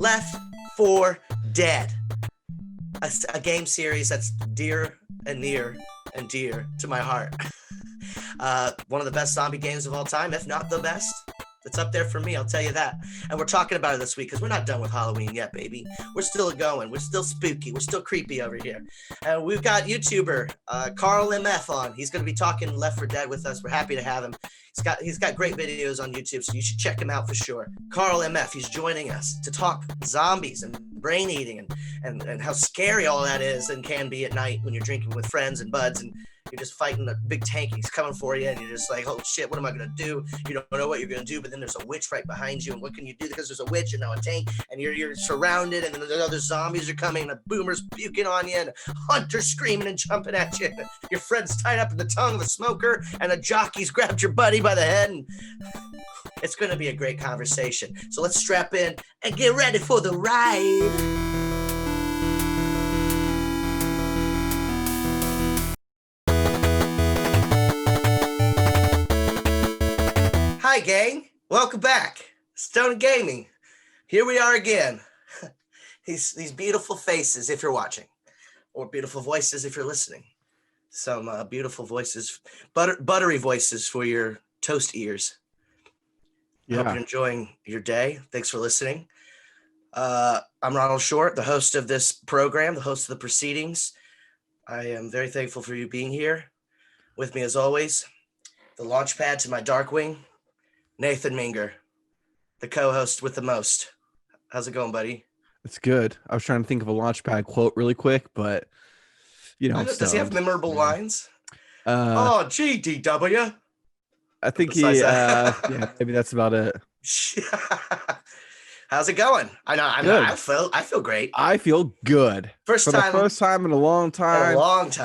Left 4 Dead, a game series that's dear and near and dear to my heart. One of the best zombie games of all time, if not the best. It's up there for me, I'll tell you that. And we're talking about it this week because we're not done with Halloween yet, baby. We're still going. We're still spooky. We're still creepy over here. And we've got YouTuber CarlMF on. He's going to be talking Left 4 Dead with us. We're happy to have him. He's got great videos on YouTube, so you should check him out for sure. CarlMF, he's joining us to talk zombies and brain eating and how scary all that is and can be at night when you're drinking with friends and buds and you're just fighting a big tank. He's coming for you, and you're just like, "Oh shit, what am I gonna do?" You don't know what you're gonna do, but then there's a witch right behind you, and what can you do because there's a witch and now a tank, and you're surrounded, and then the other zombies are coming, and a boomer's puking on you, and a hunter's screaming and jumping at you. And your friend's tied up in the tongue of a smoker, and a jockey's grabbed your buddy by the head, and it's gonna be a great conversation. So let's strap in and get ready for the ride. Hi, gang. Welcome back. Stone Gaming. Here we are again. These beautiful faces, if you're watching, or beautiful voices, if you're listening. Some beautiful voices, buttery voices for your toast ears. Yeah. I hope you're enjoying your day. Thanks for listening. I'm Ronald Short, the host of this program, the host of the proceedings. I am very thankful for you being here. With me, as always, the launch pad to my Darkwing, Nathan Minger, the co-host with the most. How's it going, buddy? It's good. I was trying to think of a Launchpad quote really quick, but does he have memorable lines? GDW. I think maybe that's about it. How's it going? I feel great. I feel good. First time in a long time.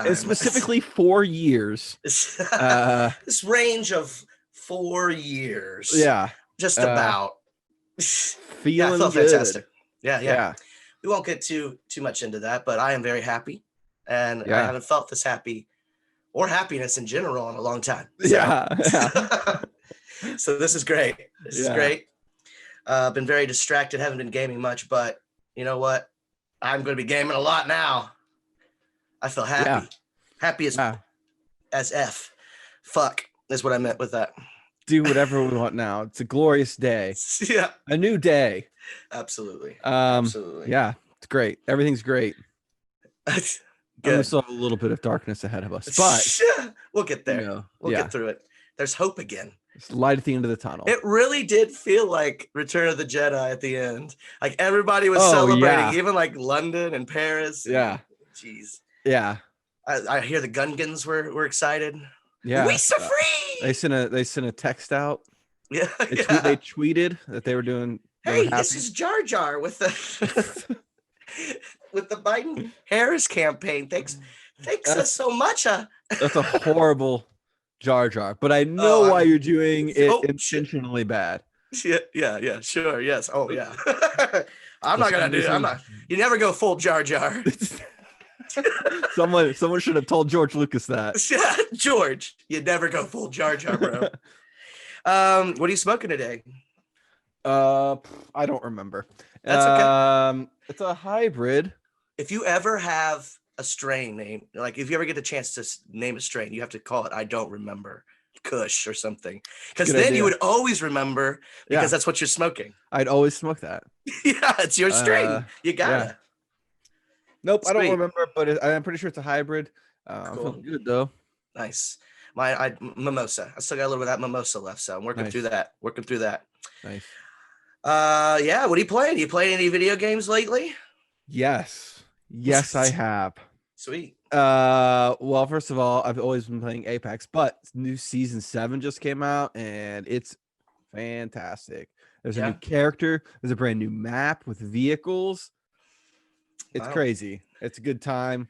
And specifically 4 years. This range of 4 years. Yeah. Just about. Feeling I felt good. fantastic. Yeah. We won't get too much into that, but I am very happy. And I haven't felt this happy or happiness in general in a long time. So, Yeah. So this is great. This is great. Been very distracted. Haven't been gaming much, but you know what? I'm going to be gaming a lot now. I feel happy. Yeah. Happy as F. Fuck is what I meant with that. Do whatever we want now. It's a glorious day. Yeah. A new day. Absolutely. Absolutely. Yeah. It's great. Everything's great. Good. We still have a little bit of darkness ahead of us, but we'll get there. We'll get through it. There's hope again. It's light at the end of the tunnel. It really did feel like Return of the Jedi at the end. Like everybody was celebrating, even like London and Paris. Yeah. Jeez. Yeah. I hear the Gungans were excited. Yeah. We so free. They sent a text out. Yeah. They tweeted that they were doing. Hey, this is Jar Jar with the with the Biden Harris campaign. Thanks us so much. That's a horrible Jar Jar, but I know why you're doing it intentionally bad. Yeah, sure, yes. Oh yeah. I'm not gonna do it. You never go full Jar Jar. Someone should have told George Lucas that. Yeah, George, you never go full Jar Jar, bro. What are you smoking today? I don't remember. That's okay. It's a hybrid. If you ever have a strain name, like if you ever get the chance to name a strain, you have to call it I don't remember Kush or something, because then you would always remember because that's what you're smoking. I'd always smoke that. Yeah, it's your strain. You gotta. Yeah. Nope, sweet. I don't remember, but I'm pretty sure it's a hybrid. Cool. I'm feeling good though. Nice. My mimosa. I still got a little bit of that mimosa left, so I'm working through that. Nice. Yeah. What are you playing? You playing any video games lately? Yes, I have. Sweet. Well, first of all, I've always been playing Apex, but new season 7 just came out, and it's fantastic. There's a new character. There's a brand new map with vehicles. It's crazy. It's a good time.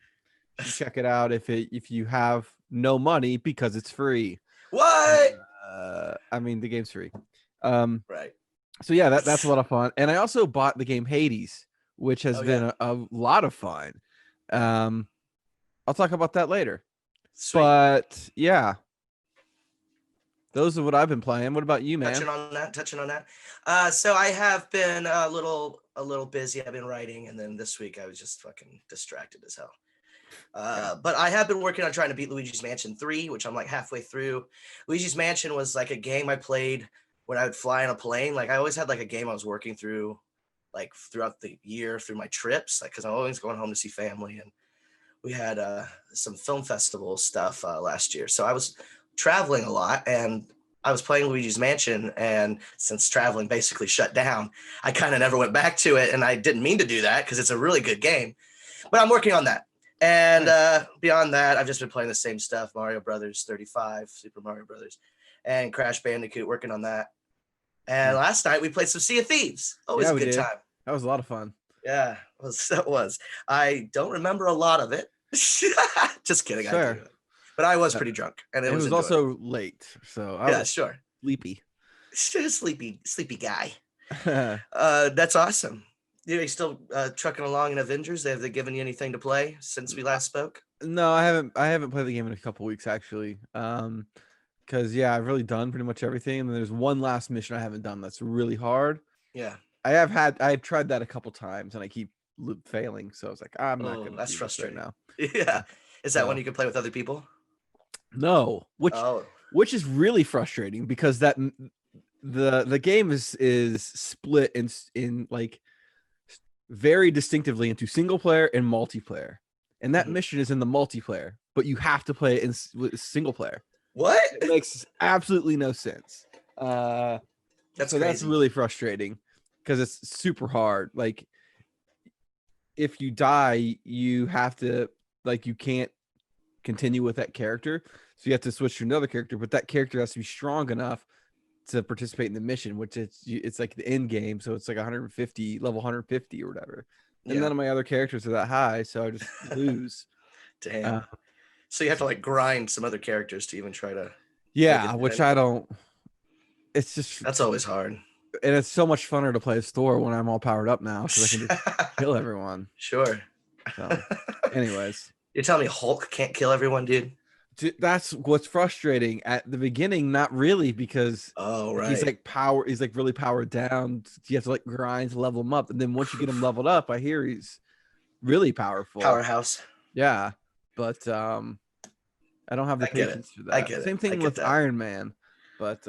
Check it out if you have no money because it's free. What? I mean, the game's free. Right. So yeah, that's a lot of fun. And I also bought the game Hades, which has been a lot of fun. I'll talk about that later. Sweet. But yeah. those are what I've been playing. What about you, man? Touching on that. So I have been a little busy. I've been writing, and then this week I was just fucking distracted as hell. But I have been working on trying to beat Luigi's Mansion 3, which I'm like halfway through. Luigi's Mansion was like a game I played when I would fly on a plane. Like I always had like a game I was working through, like throughout the year through my trips, like because I'm always going home to see family, and we had some film festival stuff last year. So I was traveling a lot, and I was playing Luigi's Mansion, and since traveling basically shut down, I kind of never went back to it, and I didn't mean to do that because it's a really good game. But I'm working on that. And beyond that, I've just been playing the same stuff: Mario Brothers 35, Super Mario Brothers, and Crash Bandicoot. Working on that. And last night we played some Sea of Thieves. Always a good time. That was a lot of fun. Yeah, it was. I don't remember a lot of it. Just kidding. Sure. I do. But I was pretty drunk, and it was also late. So I was sure. Sleepy. Sleepy guy. That's awesome. You're still trucking along in Avengers? Have they given you anything to play since we last spoke? No, I haven't played the game in a couple weeks actually. Because I've really done pretty much everything, and then there's one last mission I haven't done that's really hard. Yeah, I've tried that a couple times, and I keep failing. So I was like, I'm not gonna. That's frustrating now. Yeah, is that one you can play with other people? No, which is really frustrating because that the game is split in like very distinctively into single player and multiplayer, and that mission is in the multiplayer, but you have to play it in single player. What? It makes absolutely no sense. That's really frustrating because it's super hard. Like if you die, you have to you can't continue with that character, so you have to switch to another character, but that character has to be strong enough to participate in the mission, which it's like the end game, so it's like 150 level 150 or whatever, and none of my other characters are that high, so I just lose. Damn. So you have to like grind some other characters to even try to which I don't. It's just that's always hard, and it's so much funner to play a store when I'm all powered up now because I can just kill everyone. Sure. So anyways, you're telling me Hulk can't kill everyone, dude? That's what's frustrating at the beginning. Not really, because he's like really powered down. You have to like grind to level him up, and then once you get him leveled up, I hear he's really powerful, powerhouse. Yeah, but I don't have the patience for that. I get it. Same thing with Iron Man, but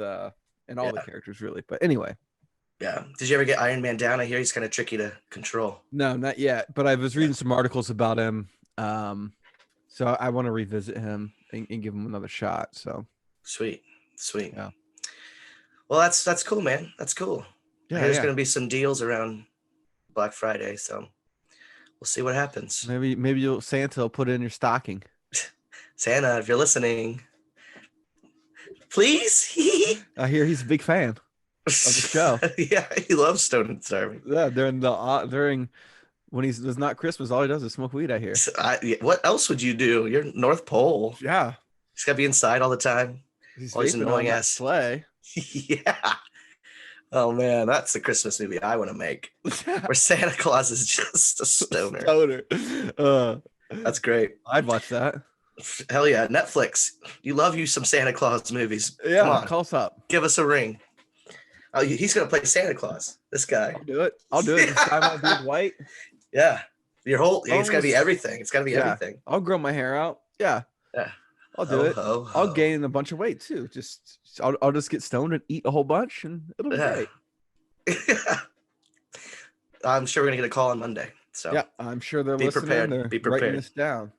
and all the characters really. But anyway. Yeah. Did you ever get Iron Man down? I hear he's kind of tricky to control. No, not yet. But I was reading some articles about him. So I want to revisit him and give him another shot. So sweet. Yeah. Well, that's cool, man. That's cool. Yeah. There's going to be some deals around Black Friday, so we'll see what happens. Maybe Santa will put it in your stocking. Santa, if you're listening, please. I hear he's a big fan of the show. Yeah, he loves Stone and Starving. Yeah, during when it's not Christmas, all he does is smoke weed. I hear. What else would you do? You're North Pole. Yeah, he's got to be inside all the time. Always annoying ass sleigh. Yeah. Oh man, that's the Christmas movie I want to make, where Santa Claus is just a stoner. That's great. I'd watch that. Hell yeah, Netflix. You love some Santa Claus movies. Yeah, come on, call us up. Give us a ring. Oh, he's gonna play Santa Claus. This guy. I'll do it. This time I'll be white. Yeah, it's gotta be everything. It's gotta be everything. I'll grow my hair out. Yeah. I'll do it. I'll gain a bunch of weight too. I'll just get stoned and eat a whole bunch, and it'll be great. I'm sure we're gonna get a call on Monday. So yeah, I'm sure they're listening. They're be prepared. Writing this down.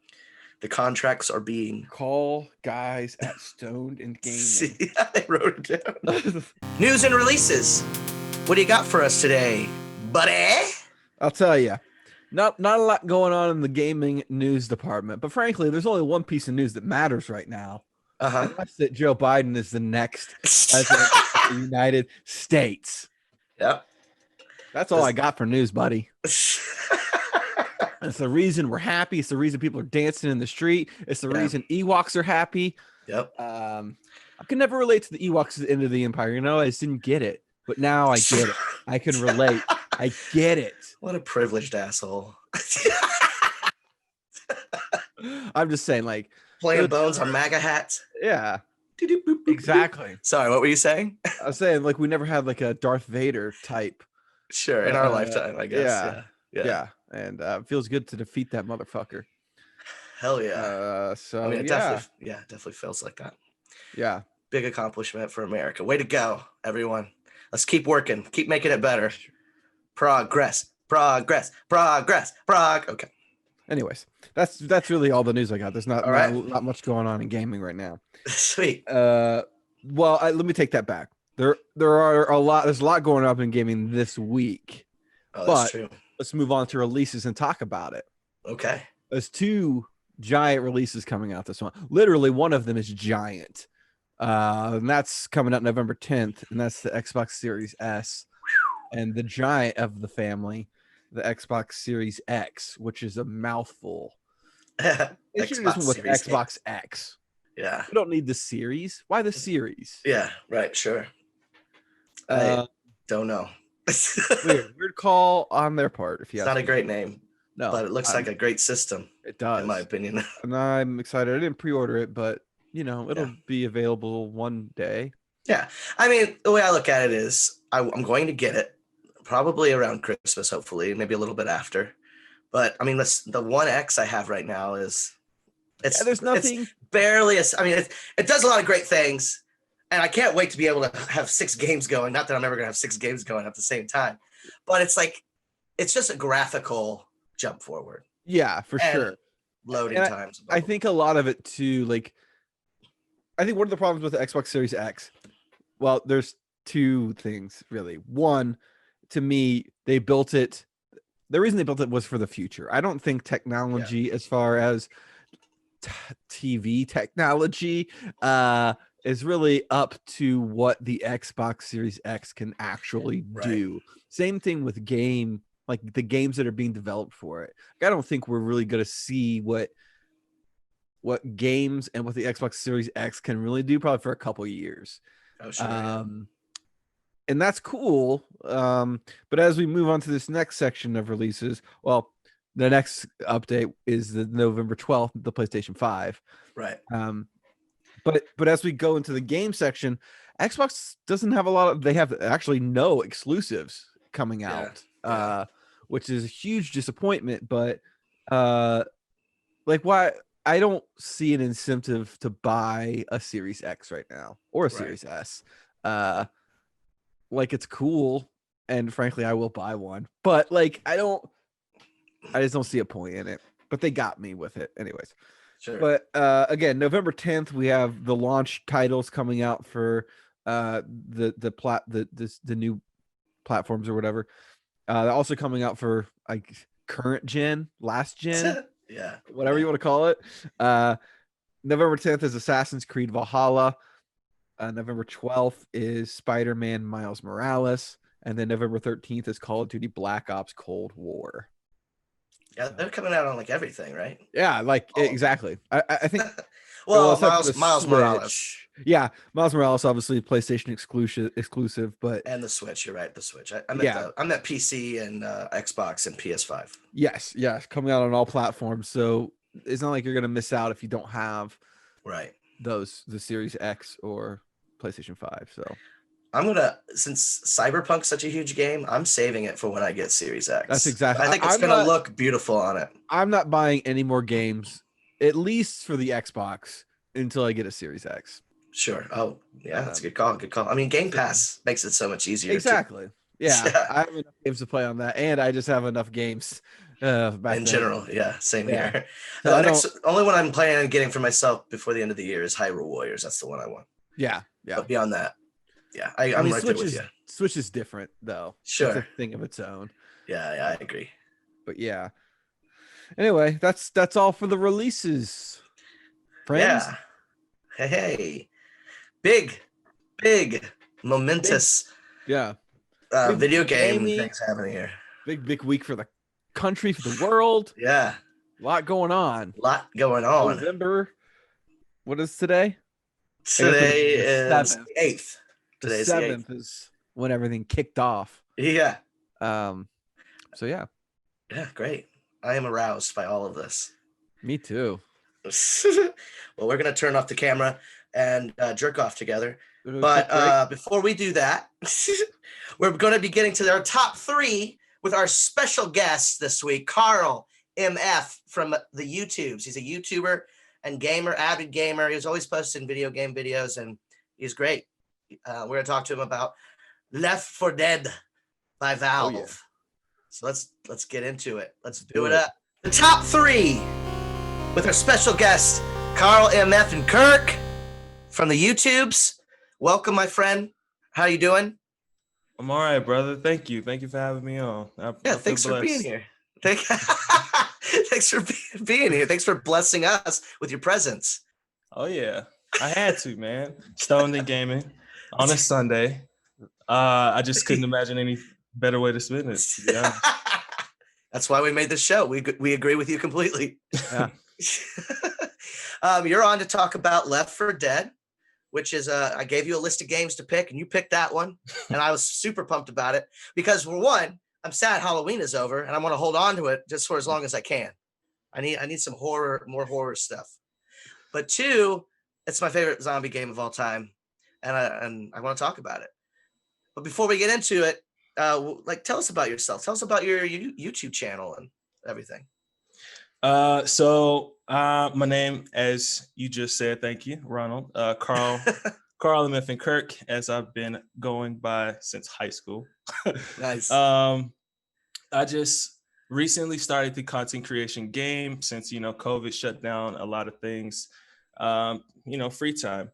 The contracts are being call guys at Stoned and Gaming. See, I wrote it down. News and releases. What do you got for us today, buddy? I'll tell you. Not a lot going on in the gaming news department, but frankly, there's only one piece of news that matters right now. And that's that Joe Biden is the next president of the United States. Yep. That's all I got for news, buddy. It's the reason we're happy. It's the reason people are dancing in the street. It's the reason Ewoks are happy. Yep. I can never relate to the Ewoks at the end of the Empire. I just didn't get it. But now I get it. I can relate. I get it. What a privileged asshole. I'm just saying, like, playing bones on MAGA hats. Yeah. Exactly. Sorry, what were you saying? I was saying, like, we never had like a Darth Vader type. Sure, in our lifetime, I guess. Yeah. And it feels good to defeat that motherfucker. Hell yeah. So it definitely feels like that. Yeah. Big accomplishment for America. Way to go, everyone. Let's keep working. Keep making it better. Progress. Okay. Anyways, that's really all the news I got. There's not much going on in gaming right now. Sweet. Well, let me take that back. There's a lot going up in gaming this week. Oh, that's true. Let's move on to releases and talk about it. Okay. There's 2 giant releases coming out this month. Literally, one of them is giant. And that's coming out November 10th, and that's the Xbox Series S. And the giant of the family, the Xbox Series X, which is a mouthful. They should have just went with Xbox X. Yeah. We don't need the series. Why the series? Yeah, right, sure. I don't know. Weird call on their part. If you it's not a great name. No, but it looks like a great system. It does, in my opinion. And I'm excited. I didn't pre-order it, but it'll be available one day. Yeah, I mean, the way I look at it is, I'm going to get it probably around Christmas, hopefully, maybe a little bit after. But I mean, the One X I have right now there's nothing. It's barely. It does a lot of great things. And I can't wait to be able to have 6 games going. Not that I'm ever going to have 6 games going at the same time. But it's just a graphical jump forward. Yeah, for sure. Loading times. I think a lot of it too, I think one of the problems with the Xbox Series X, well, there's 2 things really. One, to me, they built it. The reason they built it was for the future. I don't think technology, as far as TV technology, is really up to what the Xbox Series X can actually do. Same thing with the games that are being developed for it. I don't think we're really going to see what games and what the Xbox Series X can really do probably for a couple years. Oh, sure. And that's cool. But as we move on to this next section of releases, well, the next update is the November 12th, the PlayStation 5. Right. But as we go into the game section, Xbox doesn't have a lot of, they have actually no exclusives coming out, which is a huge disappointment. But why I don't see an incentive to buy a Series X right now or a Series S. It's cool, and frankly, I will buy one. But I just don't see a point in it. But they got me with it, anyways. Sure. But again, November 10th, we have the launch titles coming out for the new platforms or whatever. They're also coming out for current gen, last gen, whatever you want to call it. November 10th is Assassin's Creed Valhalla. November 12th is Spider-Man Miles Morales, and then November 13th is Call of Duty Black Ops Cold War. Yeah, they're coming out on everything, right? Yeah, exactly. I think. well, Miles Morales. Yeah, Miles Morales, obviously PlayStation exclusive, but and the Switch. You're right, the Switch. I'm at PC and Xbox and PS5. Yes, coming out on all platforms. So it's not like you're gonna miss out if you don't have the Series X or PlayStation 5. So since Cyberpunk's such a huge game, I'm saving it for when I get Series X. That's exactly. I think it's gonna look beautiful on it. I'm not buying any more games, at least for the Xbox, until I get a Series X. Sure. Oh, yeah, that's a good call. Good call. I mean, Game Pass makes it so much easier. Exactly. Yeah, I have enough games to play on that, and I just have enough games. In general, same here. So only one I'm planning on getting for myself before the end of the year is Hyrule Warriors. That's the one I want. Yeah. But beyond that, I'm right there with you. Switch is different, though. Sure. It's a thing of its own. Yeah, I agree. But yeah. Anyway, that's all for the releases. Friends? Yeah. Hey. Big, momentous. Video game things happening here. Big week for the country, for the world. Yeah. A lot going on. November. What is today? Today is the 8th. Today's the 7th is when everything kicked off. Yeah. So yeah. Yeah, great. I am aroused by all of this. Me too. Well, we're gonna turn off the camera. and jerk off together. Quick But break. before we do that, we're going to be getting to our top 3 with our special guest this week, CarlMF from the YouTubes. He's a YouTuber and gamer, avid gamer. He's always posting video game videos, and he's great. We're going to talk to him about Left 4 Dead by Valve. Oh, yeah. So let's get into it. Let's do it up. The top 3 with our special guests, CarlMF and Kirk from the YouTubes. Welcome, my friend. How you doing? I'm all right, brother. Thank you. Thank you for having me on. Thanks for being here. Thanks for being here. Thanks for blessing us with your presence. Oh yeah, I had to, man. Stoned and gaming on a Sunday. I just couldn't imagine any better way to spend it. To be honest. That's why we made this show. We agree with you completely. Yeah. You're on to talk about Left 4 Dead, which is I gave you a list of games to pick, and you picked that one, and I was super pumped about it because, for one, I'm sad Halloween is over, and I want to hold on to it just for as long as I can. I need some more horror stuff. But 2, it's my favorite zombie game of all time, and I want to talk about it. But before we get into it, tell us about yourself. Tell us about your YouTube channel and everything. My name, as you just said, thank you, Ronald. CarlMF and Kirk, as I've been going by since high school. Nice. I just recently started the content creation game since, COVID shut down a lot of things, free time.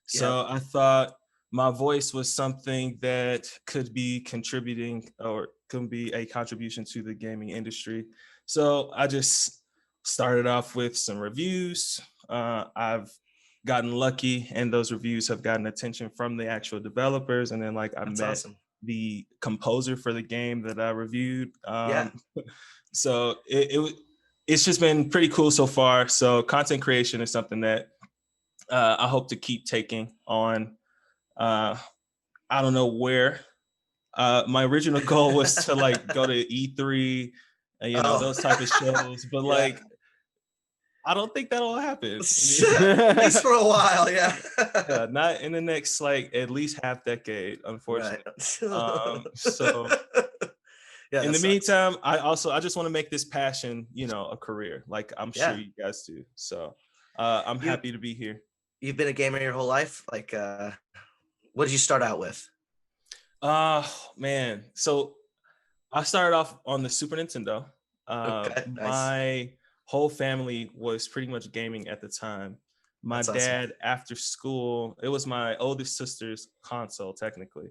So I thought my voice was something that could be contributing or could be a contribution to the gaming industry. So I just started off with some reviews. I've gotten lucky, and those reviews have gotten attention from the actual developers. And then I met the composer for the game that I reviewed. So it's just been pretty cool so far. So content creation is something that I hope to keep taking on. I don't know where. My original goal was to go to E3, those type of shows, but I don't think that'll happen. At least for a while, yeah. Not in the next at least half decade, unfortunately. Right. So in the meantime, I just want to make this passion, a career. I'm sure you guys do. So I'm happy to be here. You've been a gamer your whole life? What did you start out with? Man. So I started off on the Super Nintendo. Okay, nice. My whole family was pretty much gaming at the time. My dad, after school, it was my oldest sister's console technically.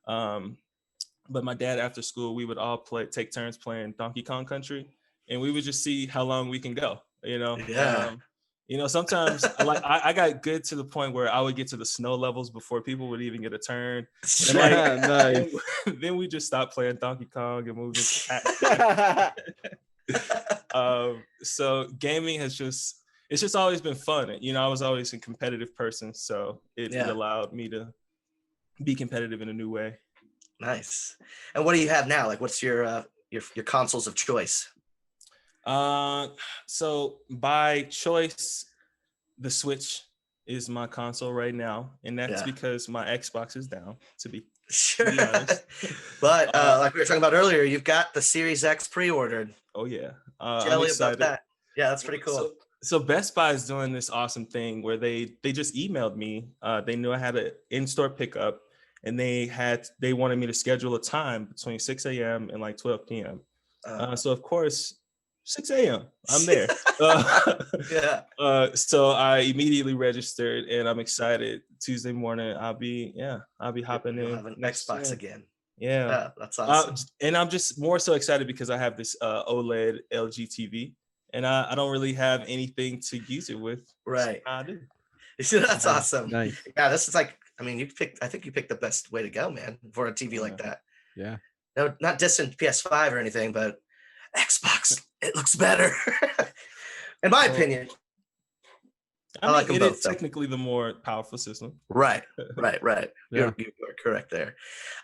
But my dad, after school, we would all take turns playing Donkey Kong Country, and we would just see how long we can go, sometimes I got good to the point where I would get to the snow levels before people would even get a turn. And Nice. then we just stopped playing Donkey Kong and moved into so gaming it's just always been fun. I was always a competitive person, so it allowed me to be competitive in a new way. Nice. And what do you have now? What's your consoles of choice? So by choice, the Switch is my console right now, and that's because my Xbox is down, to be honest. But like we were talking about earlier, you've got the Series X pre-ordered. Oh yeah. Jelly about that. Yeah, that's pretty cool. So Best Buy is doing this awesome thing where they just emailed me. They knew I had an in-store pickup, and they wanted me to schedule a time between 6 a.m. and 12 p.m. So of course, 6 a.m. I'm there. So I immediately registered, and I'm excited. Tuesday morning, I'll be hopping in. Have an Xbox again. Yeah, that's awesome. And I'm just more so excited because I have this OLED LG TV, and I don't really have anything to use it with. Right. So I do. That's awesome. Nice. Yeah, this is I think you picked the best way to go, man, for a TV like that. Yeah. No, not dissing PS5 or anything, but Xbox, it looks better. In my opinion. I mean, it is technically the more powerful system. Right. You are correct there.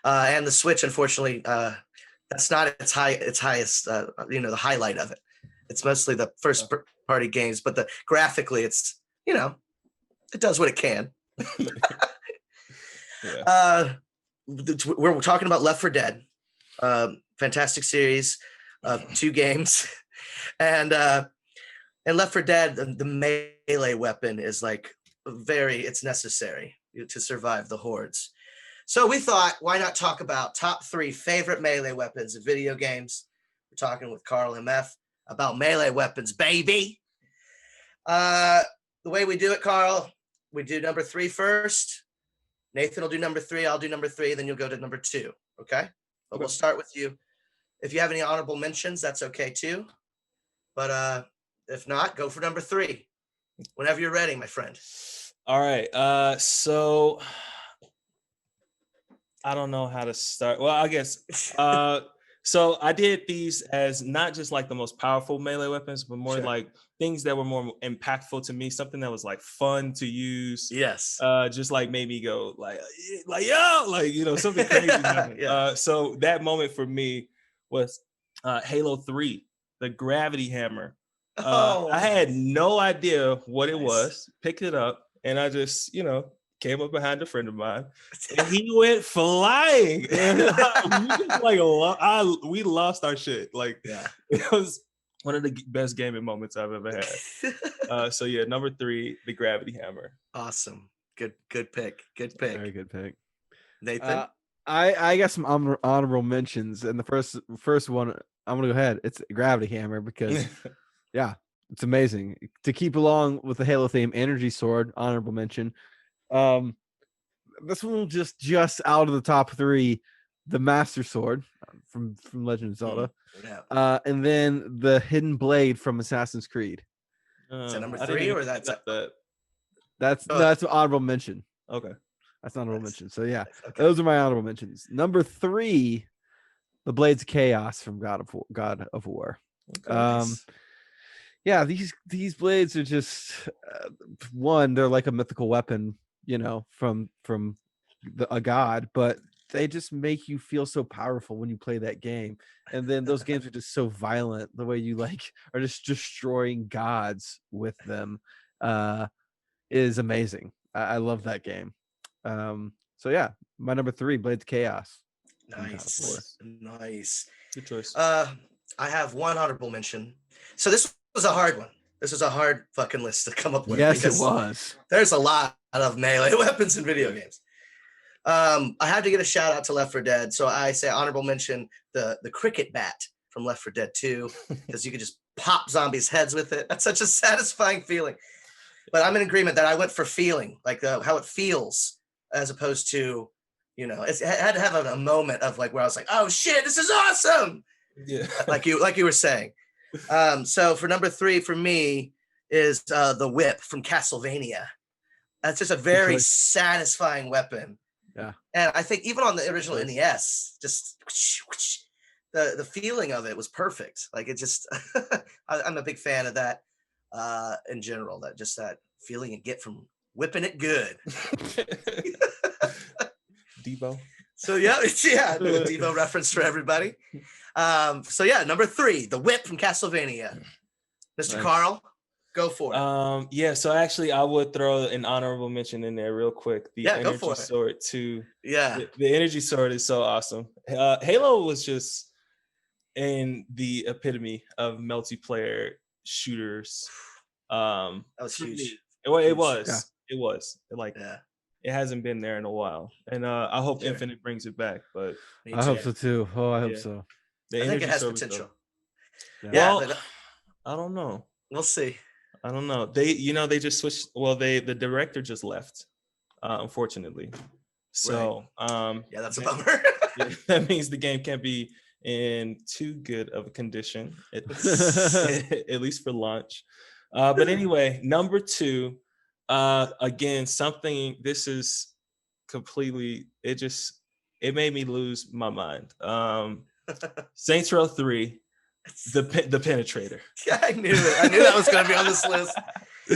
And the Switch, unfortunately, that's not its highest, the highlight of it. It's mostly the first party games, but graphically, it's, it does what it can. Yeah. We're talking about Left 4 Dead. Fantastic series, 2 games. And Left 4 Dead, the melee weapon is like it's necessary to survive the hordes. So we thought, why not talk about top 3 favorite melee weapons in video games? We're talking with CarlMF about melee weapons, baby. The way we do it, Carl, we do number 3 first. Nathan will do number 3. I'll do number 3. Then you'll go to number 2. Okay? But we'll start with you. If you have any honorable mentions, that's okay too. But if not, go for number 3. Whenever you're ready, my friend. All right. So I don't know how to start. Well, I guess. So I did these as not just like the most powerful melee weapons, but more like things that were more impactful to me. Something that was like fun to use. Yes. Just like made me go like yo, like something crazy happened. Yeah. So that moment for me was Halo 3, the gravity hammer. I had no idea what it was. Picked it up and I just came up behind a friend of mine, and he went flying. We lost our shit. Like, it was one of the best gaming moments I've ever had. So yeah, number 3, the gravity hammer. Awesome. Good pick. Good pick. Very good pick. Nathan? I got some honorable mentions, and the first one I'm gonna go ahead. It's a gravity hammer because yeah, it's amazing. To keep along with the Halo theme, energy sword, honorable mention. This one just out of the top 3, the Master Sword from Legend of Zelda, and then the Hidden Blade from Assassin's Creed. Is that number 3 or that's that's an honorable mention? Okay, that's an honorable mention. So yeah, those are my honorable mentions. Number 3, the Blades of Chaos from God of War. Okay, nice. Yeah, these blades are just one. They're like a mythical weapon, from a god, but they just make you feel so powerful when you play that game. And then those games are just so violent. The way you are just destroying gods with them is amazing. I love that game. So yeah, my number 3, Blades of Chaos. Nice. Good choice. I have one honorable mention. So this was a hard one. This was a hard fucking list to come up with. Yes, it was. There's a lot of melee weapons in video games. I had to get a shout out to Left 4 Dead, so I say honorable mention the cricket bat from Left 4 Dead 2, because you could just pop zombies' heads with it. That's such a satisfying feeling. But I'm in agreement that I went for feeling, like how it feels, as opposed to, it had to have a moment of like where I was like, oh shit, this is awesome. Yeah, like you were saying. So for number 3 for me is the whip from Castlevania. That's just a very satisfying weapon. Yeah. And I think even on the original NES, just the feeling of it was perfect. Like it just, I'm a big fan of that in general, that feeling you get from whipping it good. Devo. So yeah, the Devo reference for everybody. So yeah, number 3, the whip from Castlevania. Mr. Nice. Carl, go for it. Yeah, so actually I would throw an honorable mention in there real quick. The energy sword too. Yeah. The energy sword is so awesome. Halo was just in the epitome of multiplayer shooters. That was huge. It was. It hasn't been there in a while, and I hope Infinite brings it back. But I hope so too. I hope so. I think it has potential. Well, I don't know. We'll see. I don't know. They just switched. Well, the director just left, unfortunately. So that's a bummer. That means the game can't be in too good of a condition, at least for launch. But anyway, number 2. Again, this is completely, it made me lose my mind. Saints Row 3, the Penetrator. Yeah, I knew it. I knew that was going to be on this list.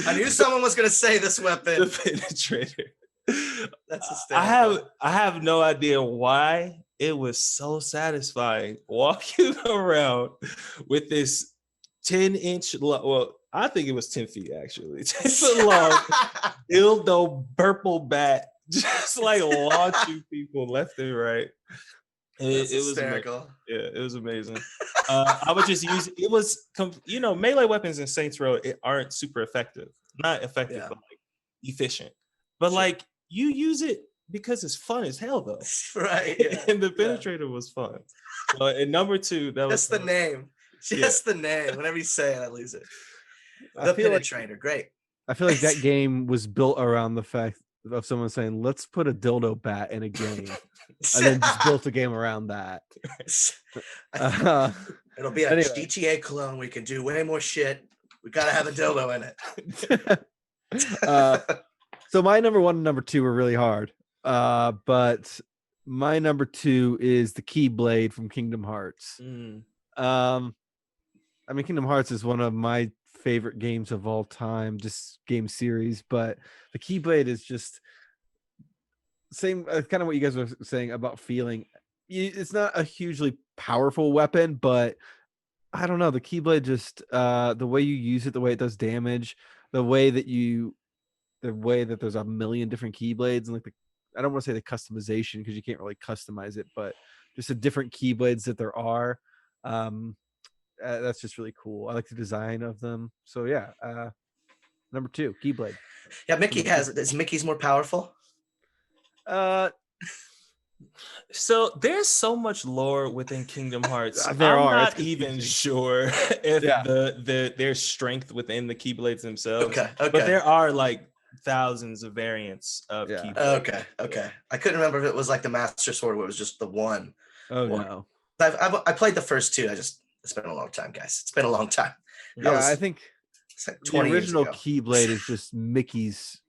I knew someone was going to say this weapon. The Penetrator. That's hysterical. I have no idea why it was so satisfying walking around with this 10-inch, I think it was 10 feet actually. It's a long dildo purple bat, just like launching people left and right. That's It was hysterical. amazing. Yeah, it was amazing. I would just use it was melee weapons in Saints Row aren't super effective. Not effective, Yeah. but like efficient. But Sure. like you use it because it's fun as hell though. Right. Yeah. And the penetrator was fun. So at number 2, that was Just the name. Just the name. Whenever you say it, I lose it. The penetrator, great. I feel like that game was built around the fact of someone saying, "Let's put a dildo bat in a game," and then just built a game around that. It'll be a GTA clone. We can do way more shit. We gotta have a dildo in it. So my number 1 and number 2 were really hard. But my number 2 is the Keyblade from Kingdom Hearts. I mean, Kingdom Hearts is one of my favorite games of all time, just game series. But the Keyblade is just same, kind of what you guys were saying about feeling. It's not a hugely powerful weapon, but I don't know. The Keyblade just the way you use it, the way it does damage, the way that there's a million different Keyblades, and like I don't want to say the customization because you can't really customize it, but just the different Keyblades that there are. That's just really cool. I like the design of them. So yeah, number 2, Keyblade. Yeah, Mickey's more powerful? So there's so much lore within Kingdom Hearts. I'm not even sure if there's strength within the Keyblades themselves. Okay. But there are like thousands of variants of Keyblades. Okay. I couldn't remember if it was like the Master Sword where it was just the one. No. I played the first 2. It's been a long time, guys. It's been a long time. Yeah, I think it's like 20 the original years ago. Keyblade is just Mickey's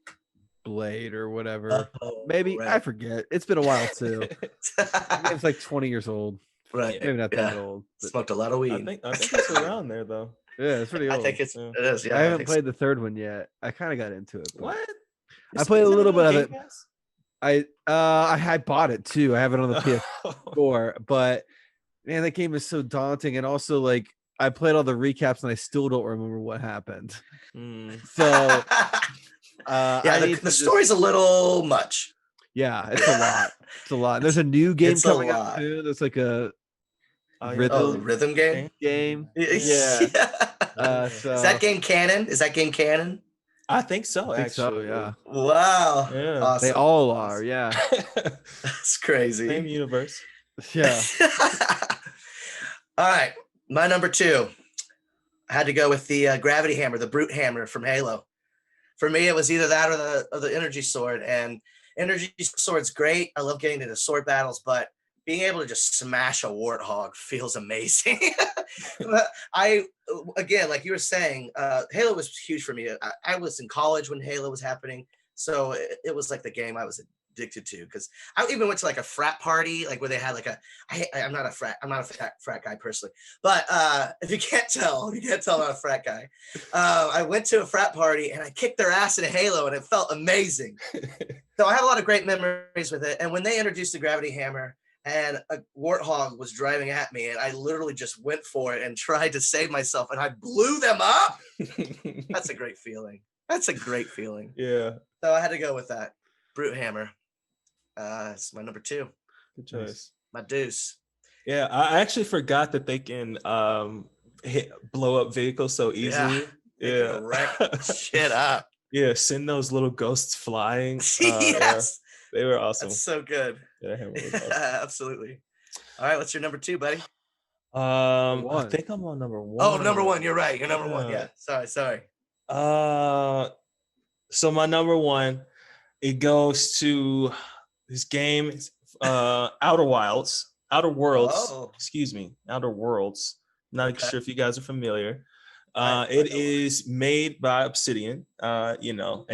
blade or whatever. Maybe right. I forget. It's been a while too. It's like 20 years old. Right. Maybe not that old. But smoked a lot of weed. I think it's around there though. Yeah, it's pretty old. I think it is. Yeah, I haven't played the third one yet. I kind of got into it. What? I played a little bit of it. I had bought it too. I have it on the PS4, but man, that game is so daunting. And also, like, I played all the recaps and I still don't remember what happened. So, the story's a little much. Yeah, it's a lot. It's a lot. There's a new game coming out too. There's like a rhythm game. Yeah. So. Is that game canon? I think so. Actually, yeah. Wow. Yeah. Awesome. They all are. Yeah. That's crazy. Same universe. Yeah. All right, my number 2. I had to go with the gravity hammer, the brute hammer from Halo. For me, it was either that or the energy sword. And energy sword's great. I love getting into sword battles, but being able to just smash a warthog feels amazing. Again, like you were saying, Halo was huge for me. I was in college when Halo was happening, so it was like the game I was addicted to, because I even went to like a frat party, like where they had like I'm not a frat guy personally, but if you can't tell, I'm not a frat guy. I went to a frat party and I kicked their ass in a Halo and it felt amazing. So I have a lot of great memories with it. And when they introduced the gravity hammer and a warthog was driving at me, and I literally just went for it and tried to save myself and I blew them up. That's a great feeling. Yeah. So I had to go with that. Brute hammer. It's my number 2. Good choice. My deuce. Yeah, I actually forgot that they can blow up vehicles so easily. Yeah. Wreck shit up. Yeah, send those little ghosts flying. Yes. They were awesome. That's so good. Yeah, hammer was awesome. Absolutely. All right, what's your number 2, buddy? I think I'm on number 1. Oh, number 1. You're right. You're number 1. Yeah. Sorry. So my number 1, it goes to this game, Outer Worlds. Excuse me, Outer Worlds. Not sure if you guys are familiar. It is made by Obsidian, a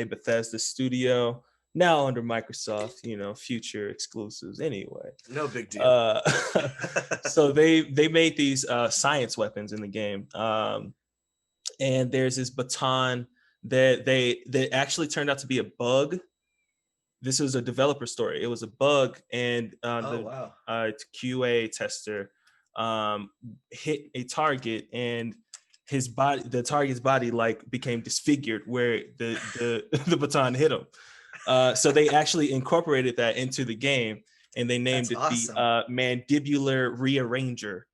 Bethesda studio, now under Microsoft, future exclusives anyway. No big deal. So they made these science weapons in the game. And there's this baton that actually turned out to be a bug. This was a developer story. It was a bug, and the QA tester hit a target, and his body, the target's body, like became disfigured where the the baton hit him. So they actually incorporated that into the game, and they named That's it awesome. the mandibular rearranger,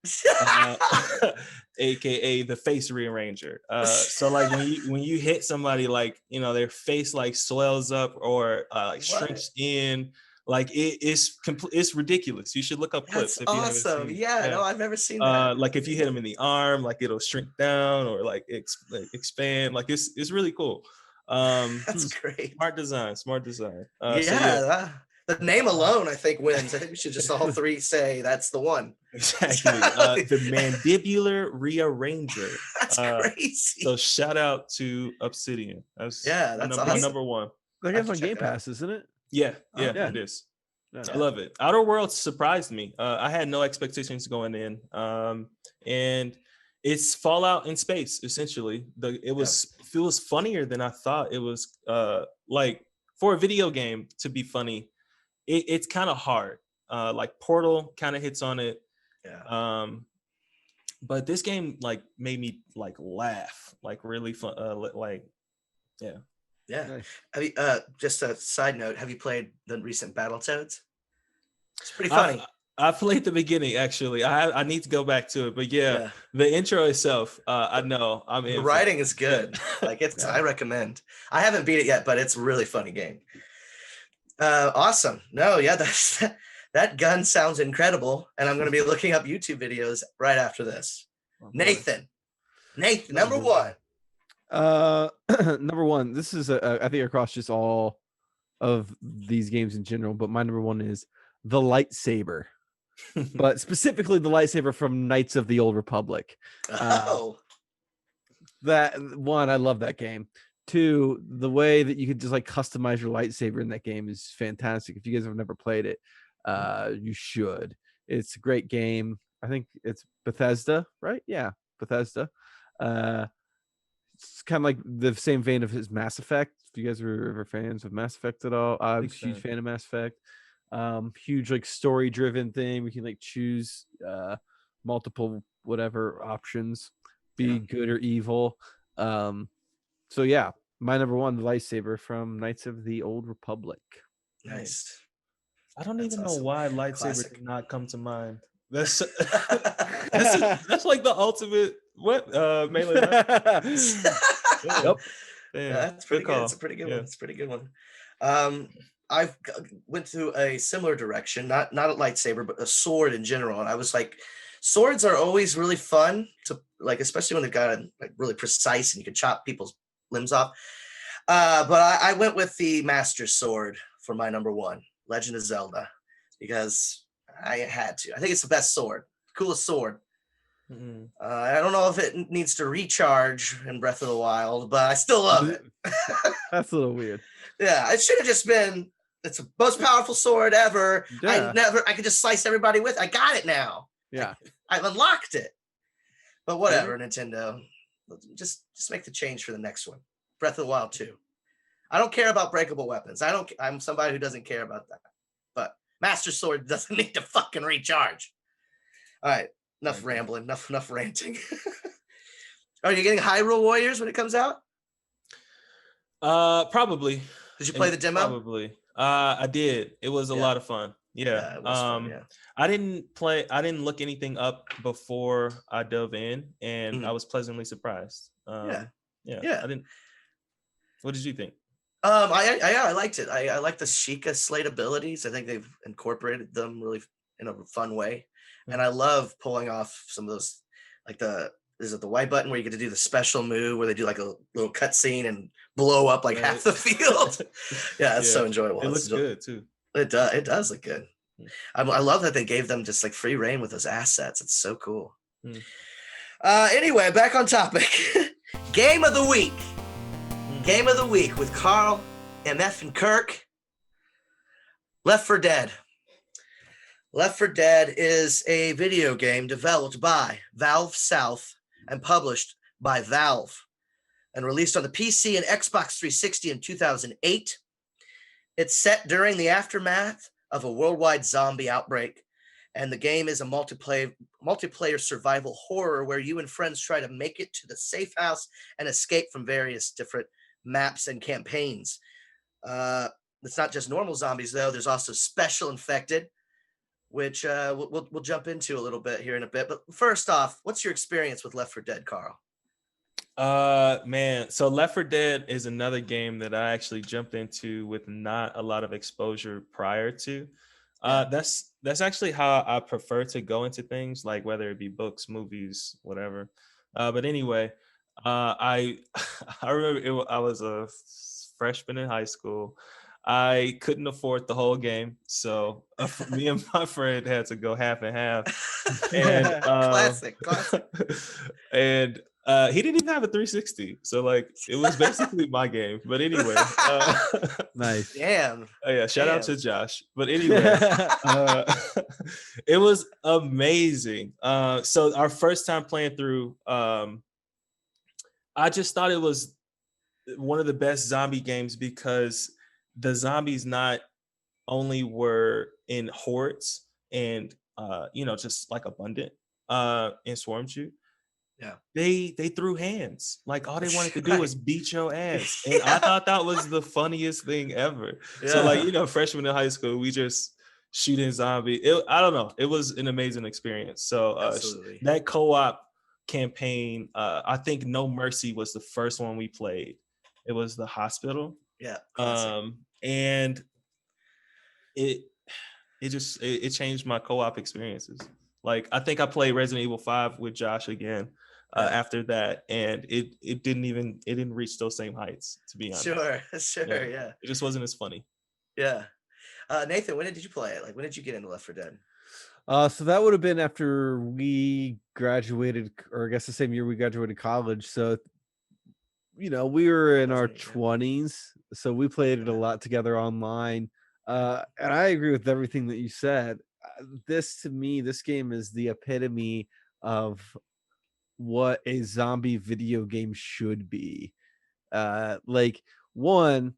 aka the face rearranger. So like when you hit somebody, like, you know, their face like swells up or like shrinks in. Like it's ridiculous. You should look up clips That's if you haven't awesome. seen. Yeah, no, I've never seen that. Like if you hit them in the arm, like it'll shrink down or like expand. Like it's really cool. That's great. Smart design. Yeah, the name alone, I think, wins. I think we should just all three say that's the one. Exactly. The mandibular rearranger. That's crazy. So shout out to Obsidian. That's awesome. my number one. I guess on Game Pass, isn't it? Yeah, yeah. It is. Yeah. I love it. Outer Worlds surprised me. I had no expectations going in, and it's Fallout in space. Essentially, it was funnier than I thought. It was like, for a video game to be funny, it's kind of hard. Like Portal kind of hits on it. Yeah. But this game like made me like laugh, like really fun. Yeah. Nice. Have you, just a side note, have you played the recent Battletoads? It's pretty funny. I played the beginning, actually. I need to go back to it, but yeah. The intro itself, I know. The writing is good. Like I recommend. I haven't beat it yet, but it's a really funny game. Awesome. No, yeah, that gun sounds incredible, and I'm going to be looking up YouTube videos right after this. Nathan, number one. Number one, this is I think across just all of these games in general, but my number one is the lightsaber, but specifically the lightsaber from Knights of the Old Republic. That one, I love that game. Two, the way that you could just like customize your lightsaber in that game is fantastic. If you guys have never played it, you should. It's a great game. I think it's Bethesda, right? Yeah, Bethesda. It's kind of like the same vein of his Mass Effect. If you guys are ever fans of Mass Effect at all, I'm a huge fan of Mass Effect. Huge like story driven thing. We can like choose multiple whatever options, be good or evil. So yeah, my number one, the lightsaber from Knights of the Old Republic. Nice. I don't even know why lightsaber did not come to mind. That's like the ultimate melee. Yep. Yeah, that's pretty good. It's a pretty good one. It's a pretty good one. I've went to a similar direction, not a lightsaber, but a sword in general. And I was like, swords are always really fun to like, especially when they've got like really precise and you can chop people's limbs off. But I went with the Master Sword for my number one, Legend of Zelda, because I had to. I think it's the best sword, coolest sword. Mm-hmm. I don't know if it needs to recharge in Breath of the Wild, but I still love it. That's a little weird. Yeah, it should have just been, it's the most powerful sword ever. Yeah. I could just slice everybody with. I got it now. Yeah. I unlocked it. But whatever, Nintendo. Just make the change for the next one. Breath of the Wild 2. I don't care about breakable weapons. I'm somebody who doesn't care about that. But Master Sword doesn't need to fucking recharge. All right. Enough rambling. Enough ranting. Are you getting Hyrule Warriors when it comes out? Probably. Did you play the demo? Probably. I did. It was a lot of fun. Yeah. It was fun, yeah. I didn't look anything up before I dove in, and I was pleasantly surprised. Yeah. I didn't. What did you think? I liked it. I like the Sheikah Slate abilities. I think they've incorporated them really in a fun way. And I love pulling off some of those, like is it the white button where you get to do the special move where they do like a little cutscene and blow up like half the field. Yeah, it's so enjoyable. It looks good too. It does look good. I love that they gave them just like free reign with those assets. It's so cool. Anyway, back on topic. Game of the week. Game of the week with Carl, MF, and Kirk. Left 4 Dead. Left 4 Dead is a video game developed by Valve South and published by Valve and released on the PC and Xbox 360 in 2008. It's set during the aftermath of a worldwide zombie outbreak And the game is a multiplayer survival horror where you and friends try to make it to the safe house and escape from various different maps and campaigns. It's not just normal zombies, though. There's also special infected, which we'll jump into a little bit here in a bit. But first off, what's your experience with Left 4 Dead, Carl? Man, so Left 4 Dead is another game that I actually jumped into with not a lot of exposure prior to. That's actually how I prefer to go into things, like whether it be books, movies, whatever. But anyway, I I remember I was a freshman in high school. I couldn't afford the whole game, so me and my friend had to go half and half. And Classic. And he didn't even have a 360, so like it was basically my game. But anyway, Nice. Damn. yeah, shout out to Josh. But anyway, it was amazing. So our first time playing through, I just thought it was one of the best zombie games because the zombies not only were in hordes and just like abundant and swarmed you. Yeah, they threw hands. Like all they wanted to do was beat your ass, and I thought that was the funniest thing ever. Yeah. So like freshman in high school, we just shooting zombie. I don't know. It was an amazing experience. So that co-op campaign, I think No Mercy was the first one we played. It was the hospital. Yeah. And it changed my co-op experiences. Like I think I played Resident Evil 5 with Josh again after that, and it didn't reach those same heights, to be honest. Sure, yeah. It just wasn't as funny. Yeah. Nathan, when did you play it? Like, when did you get into Left 4 Dead? So that would have been after we graduated, or I guess the same year we graduated college. So, we were in our 20s, so we played it a lot together online. And I agree with everything that you said. This game is the epitome of what a zombie video game should be. Like, one,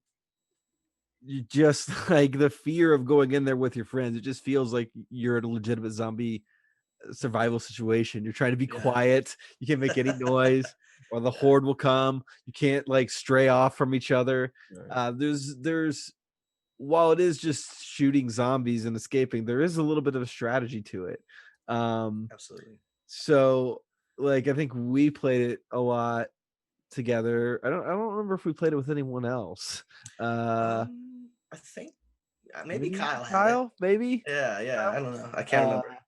you just like the fear of going in there with your friends. It just feels like you're in a legitimate zombie survival situation. You're trying to be quiet. You can't make any noise, or the horde will come. You can't like stray off from each other. Right. There's while it is just shooting zombies and escaping, there is a little bit of a strategy to it. Absolutely. So like I think we played it a lot together. I don't remember if we played it with anyone else. I think maybe Kyle had Kyle, maybe. Yeah. I don't know. I can't remember.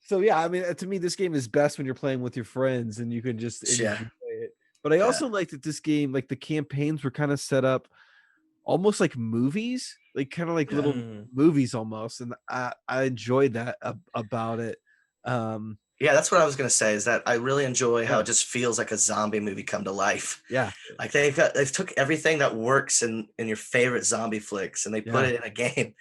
So yeah, I mean, to me, this game is best when you're playing with your friends and you can just enjoy it. But I also like that this game, like the campaigns were kind of set up almost like movies, like kind of like little movies almost, and I enjoyed that about it. Yeah, that's what I was gonna say. Is that I really enjoy how it just feels like a zombie movie come to life. Yeah, like they've took everything that works in your favorite zombie flicks and they put it in a game.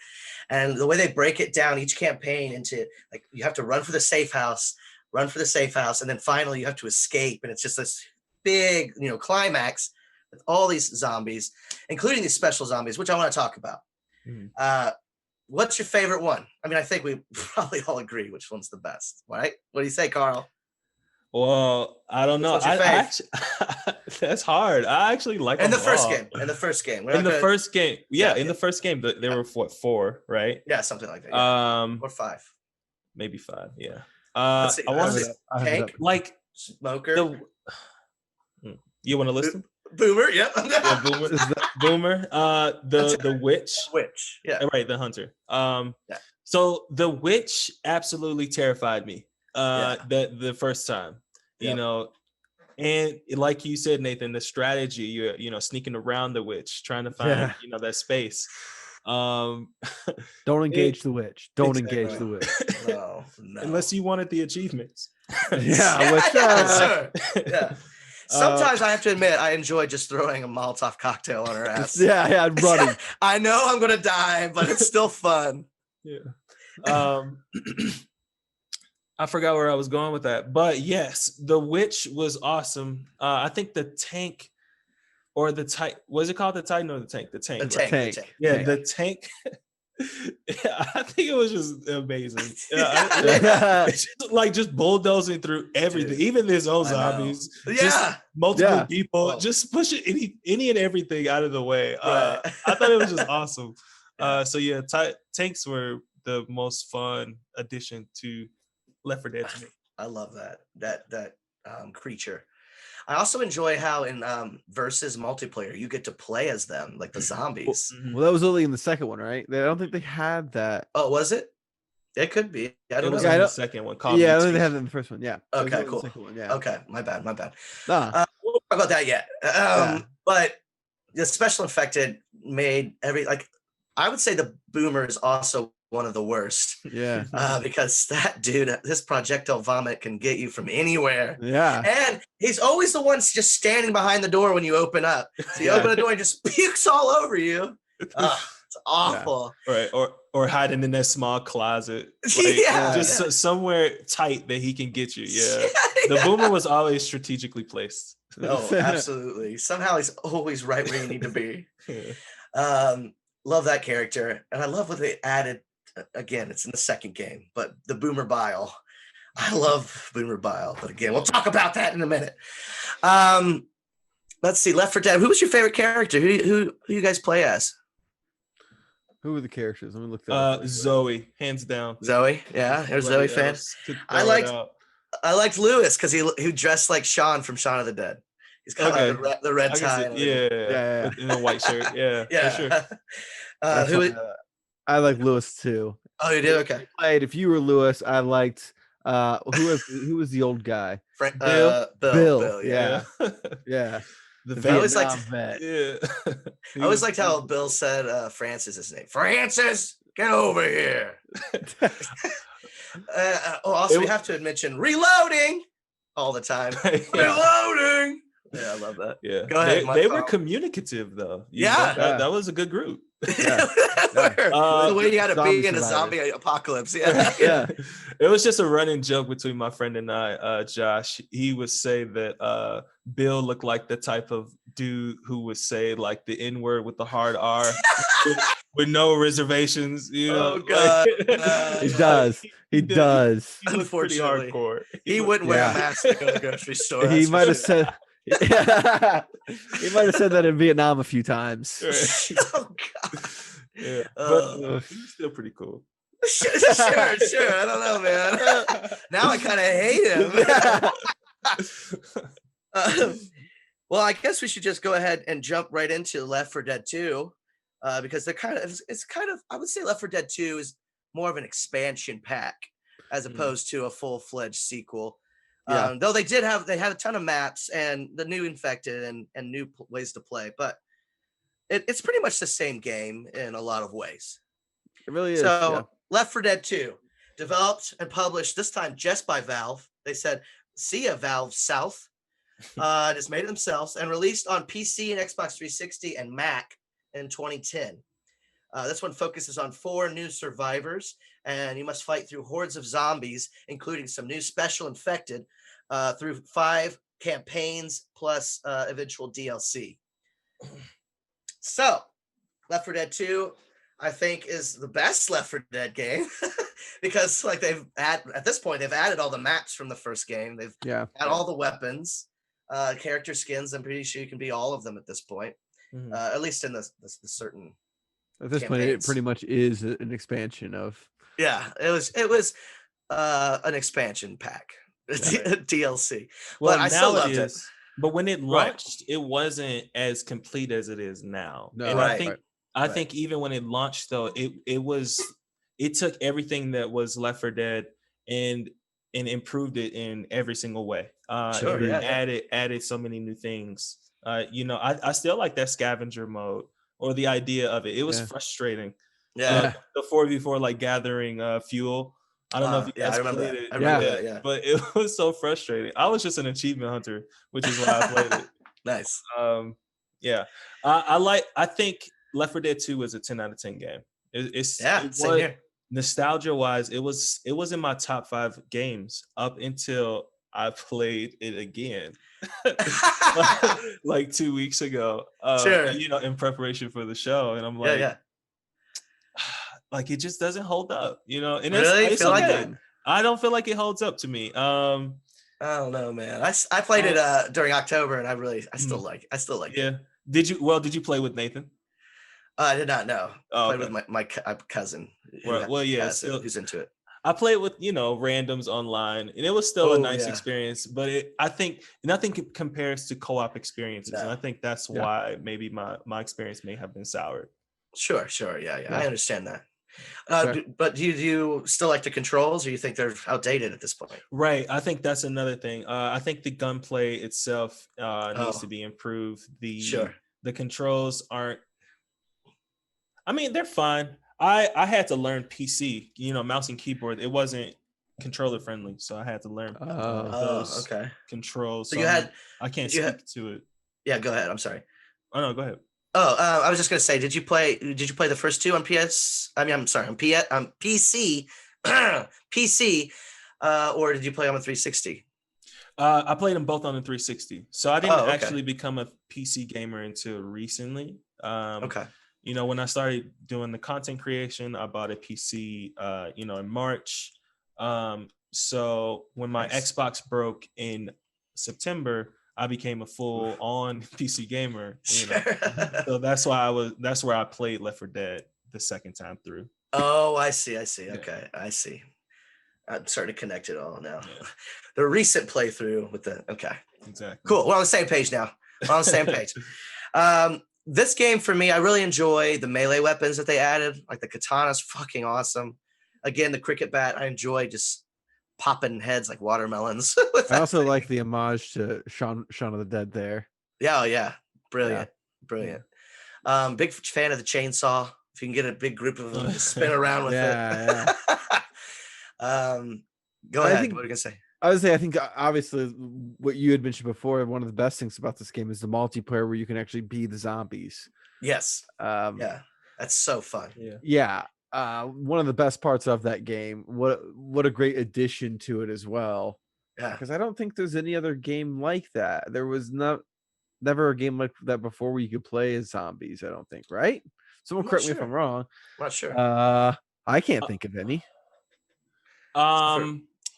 And the way they break it down, each campaign into like you have to run for the safe house, and then finally you have to escape, and it's just this big climax with all these zombies, including these special zombies, which I want to talk about. What's your favorite one? I mean, I think we probably all agree which one's the best, right? What do you say, Carl? Well, I don't know. That's hard. I actually like in the first game. In the first game, there were four, right? Yeah, something like that. Or 5, maybe 5. Yeah. Let's see. I want to Tank, like Smoker. You want to listen? Boomer, yeah. Boomer. The witch. Yeah. Right, the hunter. So the witch absolutely terrified me. The first time, and like you said, Nathan, the strategy, you're sneaking around the witch, trying to find that space. Don't engage the witch. Don't engage the witch. No. Unless you wanted the achievements. Sure. Yeah. Sometimes I have to admit, I enjoy just throwing a Molotov cocktail on her ass. I'm running. I know I'm going to die, but it's still fun. Yeah. I forgot where I was going with that. But yes, the witch was awesome. I think the tank or the Titan, was it called the Titan or the tank? The tank. The tank. Yeah, the tank. I think it was just amazing. It's just, like just bulldozing through everything, Dude, even his own zombies, just Yeah. multiple people, Oh. just pushing any and everything out of the way. Right. I thought it was just awesome. Yeah. So yeah, tanks were the most fun addition to Left 4 Dead to me. I love that creature. I also enjoy how in versus multiplayer you get to play as them, like the zombies. Well, that was only in the second one, right? I don't think they had that. Oh, was it? It could be. I It don't was know. in the second one. Call Yeah, I Me think they Too. had it in the first one. Yeah. It was Okay, only cool. The second one, yeah. Okay, my bad. Nah. We'll talk about that yet. Yeah. But the special infected made I would say the boomer is also one of the worst. Yeah. Because that dude, this projectile vomit can get you from anywhere. Yeah. And he's always the one just standing behind the door when you open up. So you open the door and just pukes all over you. It's awful. Right. Or hiding in that small closet. Somewhere tight that he can get you. Yeah. The boomer was always strategically placed. Oh, absolutely. Somehow he's always right where you need to be. Love that character. And I love what they added. Again, it's in the second game, but the Boomer Bile. I love Boomer Bile, but again, we'll talk about that in a minute. Let's see, Left 4 Dead. Who was your favorite character? Who you guys play as? Who were the characters? Let me look that up. Zoe, hands down. Zoe, yeah, you're a Zoe fan. I liked Lewis because he dressed like Sean from Shaun of the Dead. He's got like the red tie. Yeah. In a white shirt. Yeah, yeah. For sure. I like Lewis too. Oh, you do? Okay. If you were Lewis, I liked who was the old guy? Bill. Yeah. Yeah. I always liked vet. Yeah. I always liked how Bill said Francis is his name. Francis, get over here. Also, we have to mention reloading all the time. Reloading. Yeah, I love that. Yeah. Go ahead. They were communicative though. That was a good group. The way you got to be in a zombie apocalypse. Yeah. It was just a running joke between my friend and I, Josh. He would say that Bill looked like the type of dude who would say like the N-word with the hard R with no reservations. You know? Oh God. He does. He does. He Unfortunately, hardcore. He wouldn't wear a mask to go to the grocery store. He might have said. He might have said that in Vietnam a few times. Right. Oh God. Yeah, but he's still pretty cool. Sure. I don't know, man. Now I kind of hate him. Well, I guess we should just go ahead and jump right into Left 4 Dead 2, because it's kind of I would say Left 4 Dead 2 is more of an expansion pack as opposed to a full-fledged sequel. Yeah. Though they had a ton of maps and the new infected and new ways to play, but it's pretty much the same game in a lot of ways. It really is. So Left 4 Dead 2, developed and published this time just by Valve. They said, "See ya, Valve South." Just made it themselves and released on PC and Xbox 360 and Mac in 2010. This one focuses on 4 new survivors, and you must fight through hordes of zombies, including some new special infected, through 5 campaigns plus eventual DLC. So, Left 4 Dead 2, I think, is the best Left 4 Dead game because, like, at this point they've added all the maps from the first game. They've had all the weapons, character skins. I'm pretty sure you can be all of them at this point, at least in the certain. At this point, it pretty much is an expansion of. Yeah, it was an expansion pack, DLC. Well, but I still loved it. But when it launched, it wasn't as complete as it is now. No, and I think even when it launched, though, it took everything that was Left 4 Dead and improved it in every single way. Added so many new things. I still like that scavenger mode or the idea of it. It was frustrating. Yeah, the 4v4 like gathering fuel. I don't know if you guys played it. I remember that, but it was so frustrating. I was just an achievement hunter, which is why I played it. Nice. I think Left 4 Dead 2 is a 10 out of 10 game. Same here. Nostalgia wise, it was in my top 5 games up until I played it again like 2 weeks ago. In preparation for the show. And I'm like, like it just doesn't hold up, you know. And Really? it's Feel like okay. that? I don't feel like it holds up to me. I don't know, man. I played it during October, and I still like yeah. it. Did you play with Nathan? I did not know. Oh, Played okay. with my cousin Right. Well, yeah, has it, who's into it. I played with, randoms online, and it was still a nice experience, but I think nothing compares to co-op experiences. No. And I think that's why maybe my experience may have been soured. Sure. Yeah. I understand that. Sure. But do you still like the controls, or you think they're outdated at this point? Right. I think that's another thing. I think the gunplay itself needs to be improved. The controls aren't, I mean, they're fine. I had to learn PC, mouse and keyboard. It wasn't controller friendly, so I had to learn those controls. So I can't speak to it. Yeah, go ahead. I'm sorry. Oh no, go ahead. Oh, I was just gonna say, did you play the first two on PS? I mean, I'm sorry, on PC, PC, or did you play on a 360? I played them both on the 360, so I didn't actually become a PC gamer until recently. When I started doing the content creation, I bought a PC, in March. So when my Xbox broke in September, I became a full-on PC gamer. So that's where I played Left 4 Dead the second time through. Oh, I see. Okay, I see. I'm starting to connect it all now. Yeah. The recent playthrough with exactly. Cool. We're on the same page now. This game for me, I really enjoy the melee weapons that they added. Like the katana's fucking awesome. Again, the cricket bat, I enjoy just popping heads like watermelons. I also like the homage to Shaun of the Dead there. Yeah. Brilliant. Big fan of the chainsaw. If you can get a big group of them to spin around with it. Go ahead. What are you gonna say? I would say, I think obviously what you had mentioned before, one of the best things about this game is the multiplayer where you can actually be the zombies. Yes. Yeah, that's so fun. Yeah. One of the best parts of that game. What a great addition to it as well. Yeah. Because I don't think there's any other game like that. There was never a game like that before where you could play as zombies, I don't think, right? Someone correct me if I'm wrong. I'm not sure. I can't think of any.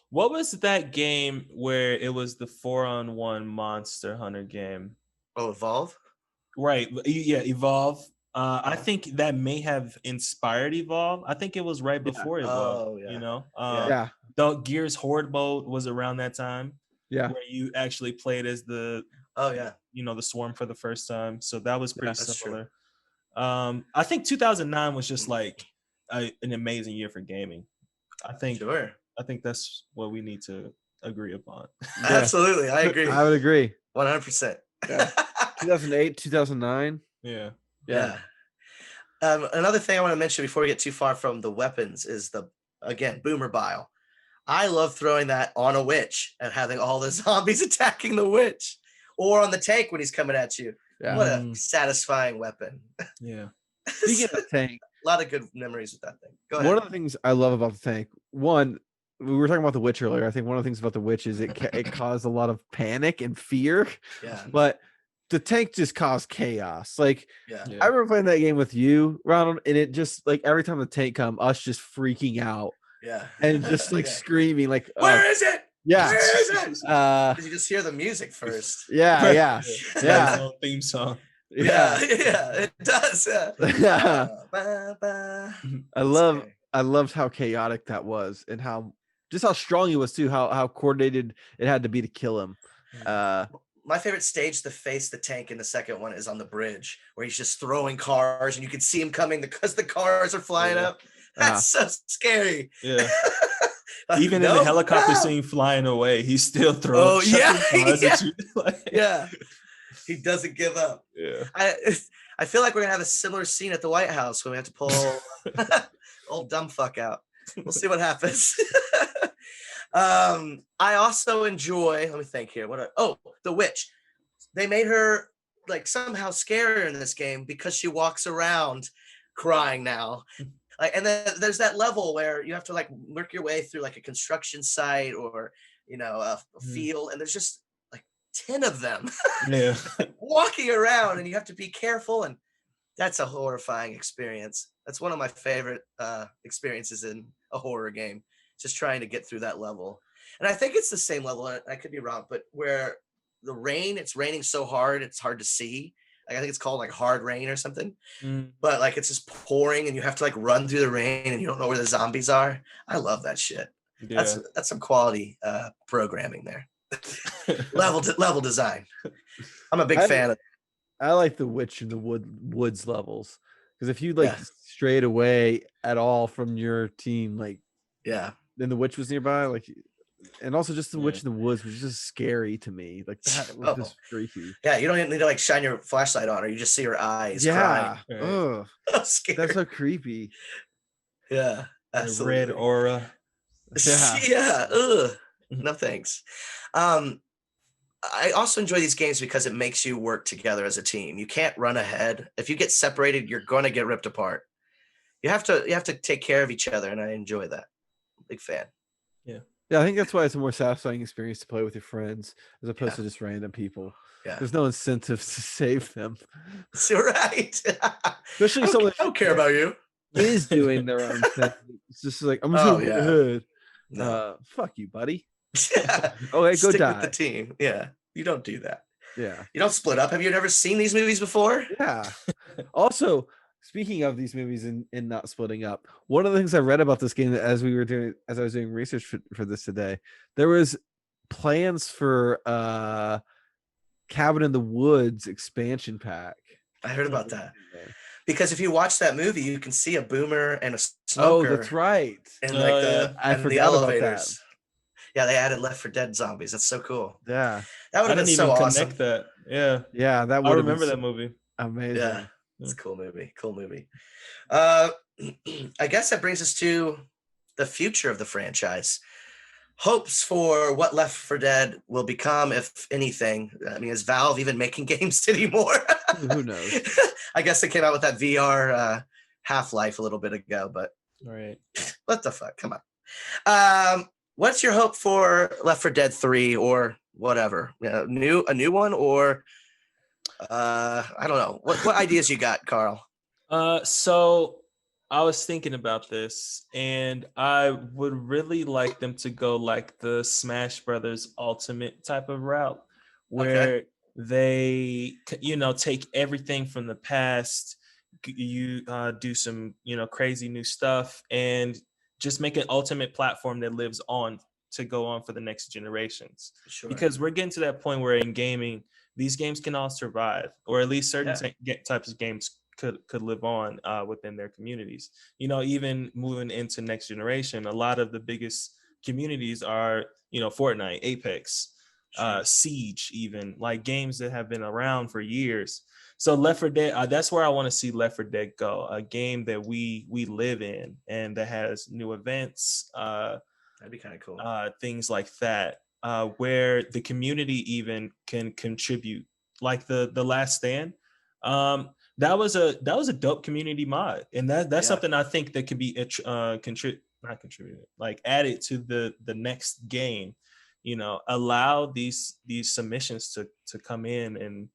What was that game where it was the 4-on-1 Monster Hunter game? Oh, Evolve? Right. Yeah, Evolve. I think that may have inspired Evolve. I think it was right before Evolve. The Gears Horde mode was around that time. Yeah. Where you actually played as the the Swarm for the first time. So that was pretty similar. I think 2009 was just like an amazing year for gaming. I think that's what we need to agree upon. Absolutely. I agree. I would agree. 100%. 2008, 2009. Yeah. Another thing I want to mention before we get too far from the weapons is Boomer Bile. I love throwing that on a witch and having all the zombies attacking the witch, or on the tank when he's coming at you. Yeah. What a satisfying weapon. Yeah. Speaking of the tank, a lot of good memories with that thing. Go ahead. One of the things I love about the tank, we were talking about the witch earlier. I think one of the things about the witch is it caused a lot of panic and fear. Yeah. But the tank just caused chaos. Like, I remember playing that game with you, Ronald, and it just like every time the tank come, us just freaking out. Yeah. And just like screaming, like, where is it? Yeah. Where is it? You just hear the music first. Yeah. Theme song. Yeah, it does. Yeah. I loved how chaotic that was, and how strong he was too. How coordinated it had to be to kill him. My favorite stage to face the tank in the second one is on the bridge, where he's just throwing cars, and you can see him coming because the cars are flying up. That's so scary. Yeah. Even in the helicopter scene flying away, he's still throwing cars at you. Yeah. He doesn't give up. Yeah. I feel like we're gonna have a similar scene at the White House when we have to pull old dumb fuck out. We'll see what happens. I also enjoy, let me think here. The witch. They made her like somehow scarier in this game because she walks around crying now. Like, and then there's that level where you have to like work your way through like a construction site or a field, and there's just like 10 of them walking around, and you have to be careful. And That's a horrifying experience. That's one of my favorite experiences in a horror game. Just trying to get through that level. And I think it's the same level. I could be wrong, but where the rain, it's raining so hard, it's hard to see. Like, I think it's called like hard rain or something. But like it's just pouring and you have to like run through the rain and you don't know where the zombies are. I love that shit. Yeah. That's some quality programming there. level design. I'm a big fan of. I like the witch in the woods levels, because if you like Yeah. strayed away at all from your team, like Yeah. then the witch was nearby, like, and also just the witch in the woods was just scary to me. Like that was just freaky. Yeah, you don't even need to like shine your flashlight on her. You just see her eyes crying. Yeah. Ugh. That's so creepy. Yeah. The Absolutely. red aura. Yeah. Yeah. Ugh. No thanks. I also enjoy these games because it makes you work together as a team. You can't run ahead. If you get separated, you're going to get ripped apart. You have to take care of each other, and I enjoy that. Big fan. Yeah, I think that's why it's a more satisfying experience to play with your friends as opposed to just random people. Yeah. There's no incentive to save them. That's right. Especially someone I don't care about you. Is doing their own thing. It's just like, I'm just gonna go ahead. No. Fuck you, buddy. Yeah. Okay, go Stick die. with the team. Yeah. You don't do that. Yeah. You don't split up. Have you never seen these movies before? Yeah. Also, speaking of these movies and not splitting up, one of the things I read about this game as I was doing research for this today, there was plans for Cabin in the Woods expansion pack. I heard about that. Because if you watch that movie, you can see a boomer and a smoker. Oh, that's right. And like I forgot about that. Yeah, they added Left 4 Dead zombies. That's so cool. Yeah. That would have been so awesome. Connect that. Yeah. Yeah, that would I remember that movie. Amazing. Yeah. It's a cool movie. Cool movie. I guess that brings us to the future of the franchise. Hopes for what Left 4 Dead will become, if anything. I mean, is Valve even making games anymore? Who knows? I guess they came out with that VR Half-Life a little bit ago, but right. What the fuck? Come on. What's your hope for Left 4 Dead 3 or whatever? A new one, or I don't know. What ideas you got, Carl? So I was thinking about this, and I would really like them to go like the Smash Brothers Ultimate type of route, where they, take everything from the past, you do some, crazy new stuff, and just make an ultimate platform that lives on to go on for the next generations. Sure. Because we're getting to that point where in gaming, these games can all survive, or at least certain types of games could live on within their communities. Even moving into next generation, a lot of the biggest communities are, Fortnite, Apex, Siege, even like games that have been around for years. So Left 4 Dead, that's where I want to see Left 4 Dead go, a game that we live in and that has new events. That'd be kind of cool. Things like that, where the community even can contribute, like the Last Stand. That was a dope community mod, and that's something I think that could be added to the next game. Allow these submissions to come in and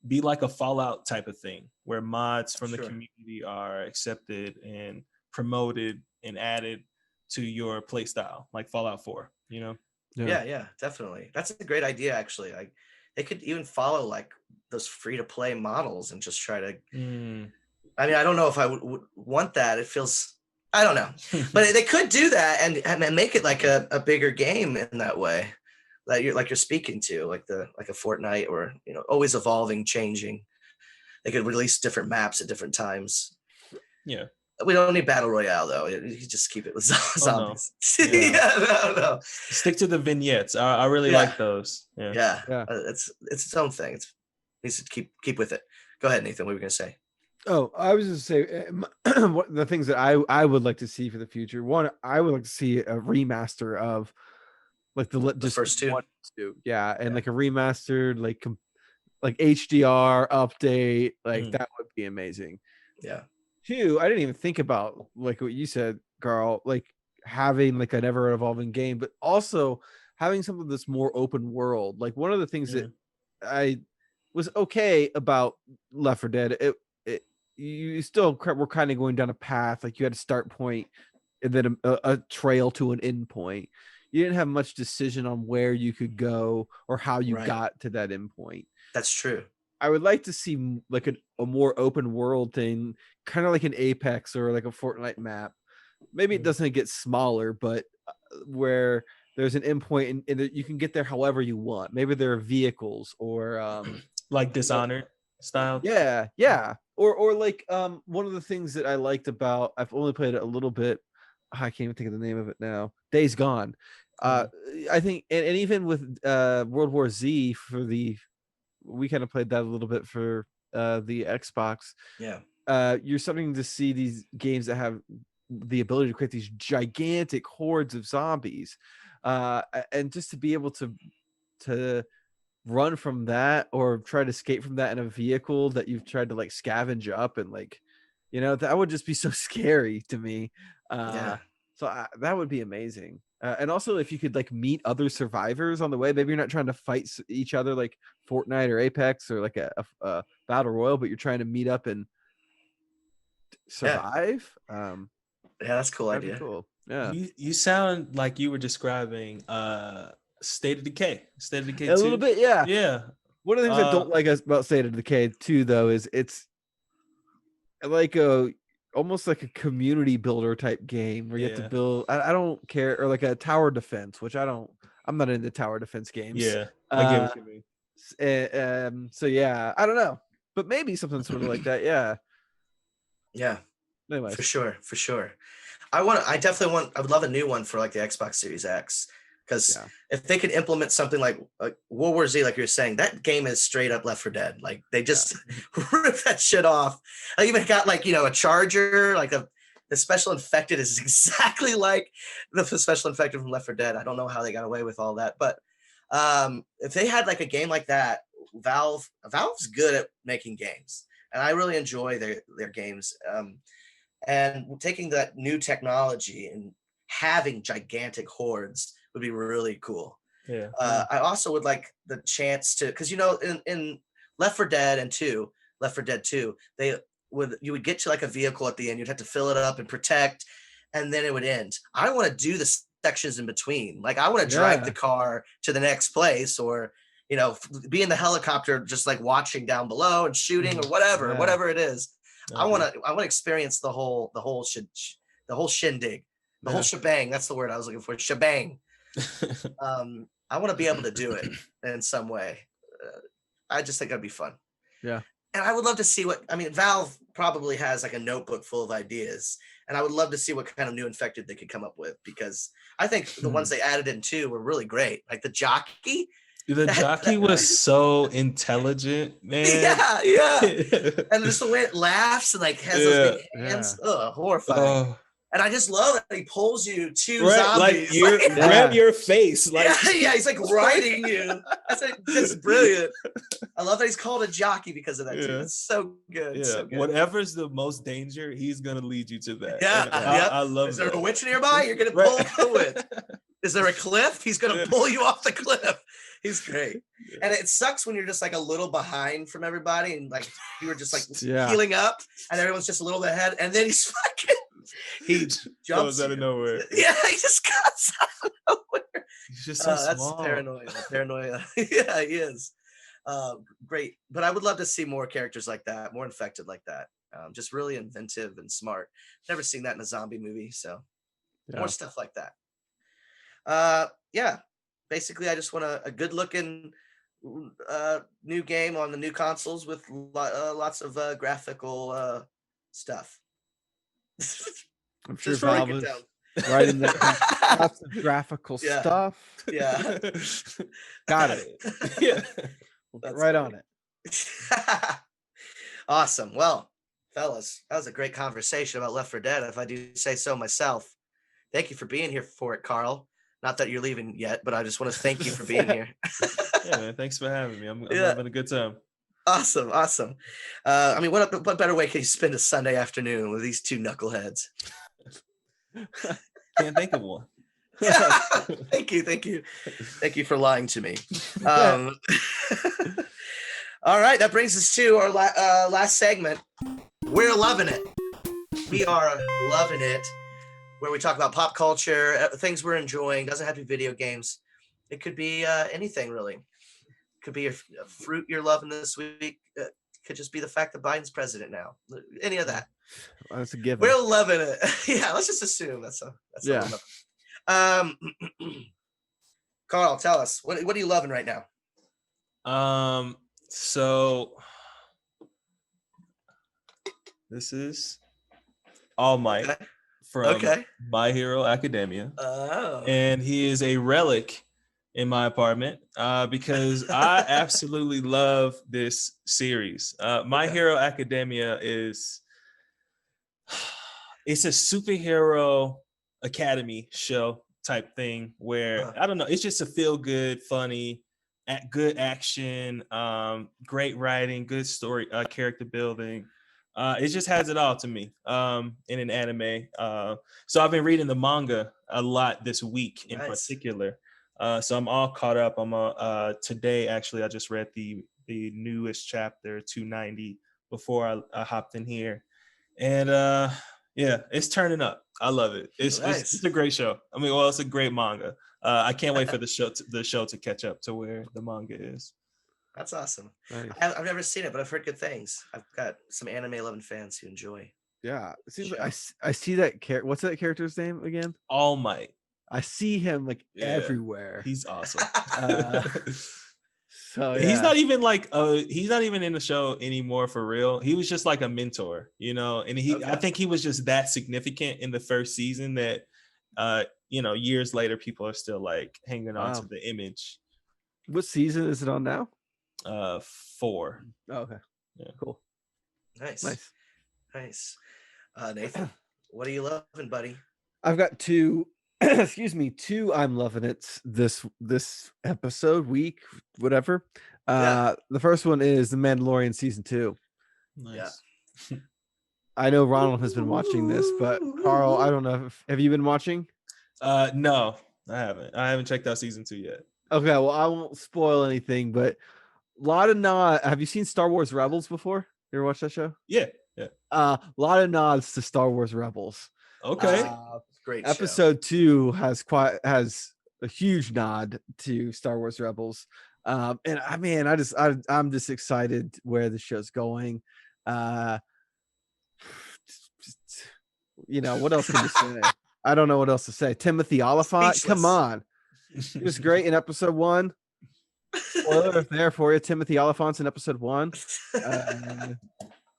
be like a Fallout type of thing, where mods from the community are accepted and promoted and added to your play style, like Fallout 4. Yeah, definitely. That's a great idea, actually. Like, they could even follow like those free-to-play models and just try to. I mean, I don't know if I would want that. It feels, I don't know, but they could do that and make it like a bigger game in that way, that you're speaking to, like a Fortnite, or always evolving, changing. They could release different maps at different times. Yeah. We don't need battle royale though. You just keep it with zombies. Oh, no. No. Stick to the vignettes. I really like those. Yeah. It's its own thing. It needs to keep with it. Go ahead, Nathan. What were you gonna say? Oh, I was just say the things that I would like to see for the future. One, I would like to see a remaster of like the first two. Yeah, and like a remastered like HDR update, like that would be amazing. Yeah. Two, I didn't even think about like what you said, Carl, like having like an ever evolving game, but also having something that's more open world. Like one of the things that was okay about Left 4 Dead. You still were kind of going down a path, like you had a start point and then a trail to an end point. You didn't have much decision on where you could go or how you got to that end point. That's true. I would like to see like a more open world thing, kind of like an Apex or like a Fortnite map. Maybe it doesn't get smaller, but where there's an endpoint and you can get there however you want. Maybe there are vehicles or like Dishonored style. Yeah. Or like one of the things that I liked about, I've only played it a little bit. I can't even think of the name of it now. Days Gone. I think and even with World War Z we kind of played that a little bit for the Xbox. Yeah. You're starting to see these games that have the ability to create these gigantic hordes of zombies, and just to be able to run from that or try to escape from that in a vehicle that you've tried to like scavenge up and like, that would just be so scary to me. So that would be amazing. And also if you could like meet other survivors on the way, maybe you're not trying to fight each other like Fortnite or Apex or like a battle royal, but you're trying to meet up and survive. Yeah, that's a cool idea. Cool. Yeah. You sound like you were describing State of Decay. State of Decay 2. A little bit, yeah. Yeah. One of the things I don't like about State of Decay 2 though is it's like almost like a community builder type game where you have to build. I don't care, or like a tower defense, which I'm not into tower defense games. Yeah, I get what you mean. So yeah, I don't know, but maybe something sort of like that. Yeah. Anyways. For sure. I would love a new one for like the Xbox Series X. Because if they could implement something like World War Z, like you're saying, that game is straight up Left 4 Dead. Like they just rip that shit off. I even got like, a charger, like the special infected is exactly like the special infected from Left 4 Dead. I don't know how they got away with all that, but if they had like a game like that, Valve's good at making games, and I really enjoy their games. And taking that new technology and having gigantic hordes would be really cool. Yeah. I also would like the chance to, because in Left 4 Dead and Left 4 Dead 2, you would get to like a vehicle at the end, you'd have to fill it up and protect, and then it would end. I want to do the sections in between. Like I want to drive the car to the next place, or be in the helicopter just like watching down below and shooting or whatever it is. Okay. I want to experience the whole shindig, the whole shebang. That's the word I was looking for. Shebang. I want to be able to do it in some way. I just think that'd be fun. Yeah. And I would love to see Valve probably has like a notebook full of ideas, and I would love to see what kind of new infected they could come up with, because I think the ones they added in 2 were really great. Like the jockey. The jockey was so intelligent, man. Yeah. And just the way it laughs and like has those big hands. Horrifying. Oh. And I just love that he pulls you to zombies. Like grab your face. Like he's like riding you. That's brilliant. I love that he's called a jockey because of that too. It's so good. Yeah. So good. Whatever's the most danger, he's gonna lead you to that. Yeah. I love Is there a witch nearby? You're gonna pull the witch. Is there a cliff? He's gonna pull you off the cliff. He's great. And it sucks when you're just like a little behind from everybody, and like you were just like healing up and everyone's just a little bit ahead, and then he jumps out of nowhere. Yeah, he just comes out of nowhere. He's just so small. That's paranoia. Yeah, he is. Great. But I would love to see more characters like that, more infected like that. Just really inventive and smart. Never seen that in a zombie movie, so more stuff like that. Basically, I just want a good-looking new game on the new consoles with lots of graphical stuff. I'm sure Valve is writing that lots of graphical stuff. Yeah, got it. Yeah, right on it. Awesome. Well, fellas, that was a great conversation about Left 4 Dead, if I do say so myself. Thank you for being here for it, Carl. Not that you're leaving yet, but I just want to thank you for being here. Yeah, man. Thanks for having me. I'm having a good time. Awesome. What better way can you spend a Sunday afternoon with these two knuckleheads? Can't think of one. Thank you for lying to me. All right, that brings us to our last segment. We're loving it. We are loving it, where we talk about pop culture, things we're enjoying. Doesn't have to be video games. It could be anything, really. Could be a fruit you're loving this week. Could just be the fact that Biden's president now. Any of that. That's a given. We're loving it. Yeah, let's just assume that's yeah. Carl, tell us, what are you loving right now? So this is All Might from My Hero Academia. Oh. And he is a relic in my apartment because I absolutely love this series. My Hero Academia it's a superhero academy show type thing where I don't know, it's just a feel good, funny, good action, great writing, good story, character building. It just has it all to me in an anime. So I've been reading the manga a lot this week in particular. So I'm all caught up. I'm today actually I just read the newest chapter 290 before I hopped in here, and yeah, it's turning up. I love it. It's a great show. I mean, well, it's a great manga. I can't wait for the show to catch up to where the manga is. That's awesome. Nice. I've never seen it, but I've heard good things. I've got some anime loving fans who enjoy. Yeah, it seems like I see that character. What's that character's name again? All Might. I see him like everywhere. He's awesome. So he's not even in the show anymore for real. He was just like a mentor, you know, and I think he was just that significant in the first season that years later people are still like hanging on to the image. What season is it on now? 4. Oh, okay. Yeah, cool. Nice. Nathan, what are you loving, buddy? I've got 2 2 I'm loving it this episode, week, whatever. The first one is The Mandalorian season 2. Nice. Yeah. I know Ronald has been watching this, but Carl, I don't know. Have you been watching? No, I haven't. I haven't checked out season 2 yet. Okay, well, I won't spoil anything, but a lot of nods. Have you seen Star Wars Rebels before? You ever watch that show? Yeah. A lot of nods to Star Wars Rebels. Okay. Great. Episode 2 has a huge nod to Star Wars Rebels. And I'm just excited where the show's going. What else can you say? I don't know what else to say. Timothy Oliphant, come on. He was great in episode 1. Spoiler there for you. Timothy Oliphant's in episode 1.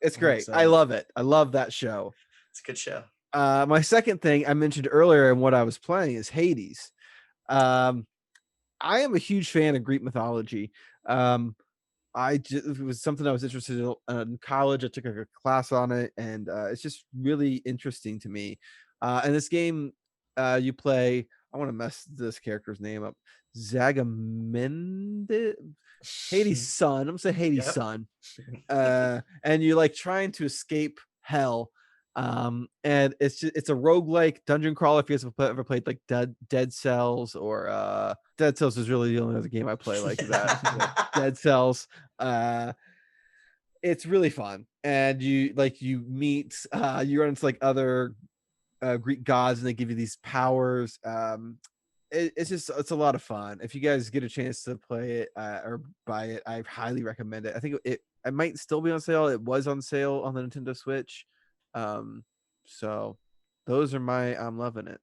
It's great. I love it. I love that show. It's a good show. My second thing I mentioned earlier and what I was playing is Hades. I am a huge fan of Greek mythology. It was something I was interested in college. I took a class on it, and it's just really interesting to me. And this game, you play. I want to mess this character's name up. Zagamendid, Hades' son. I'm gonna say Hades' son. And you're like trying to escape hell. And it's a roguelike dungeon crawler. If you guys have ever played like Dead Cells, or Dead Cells is really the only other game I play like that. Dead Cells. It's really fun, and you meet you run into like other Greek gods, and they give you these powers. It's a lot of fun. If you guys get a chance to play it or buy it, I highly recommend it. I think it might still be on sale. It was on sale on the Nintendo Switch. So those are my I'm loving it.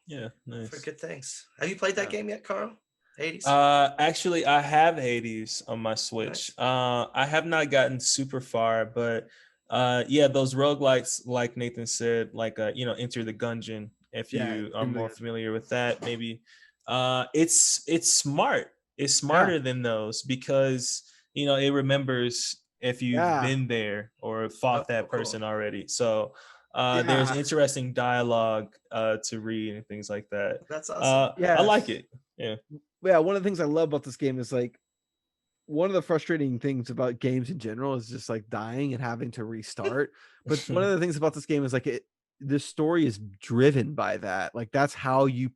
Yeah, nice. For good things. Have you played that game yet, Carl? Hades? Actually, I have Hades on my Switch. Nice. I have not gotten super far, but those roguelikes, like Nathan said, like Enter the Gungeon. If you are more familiar with that, maybe it's smart. It's smarter than those because it remembers if you've been there or fought that person already. So there's interesting dialogue to read and things like that. That's awesome. I like it. Yeah. One of the things I love about this game is like one of the frustrating things about games in general is just like dying and having to restart. But one of the things about this game is like the story is driven by that. Like that's how you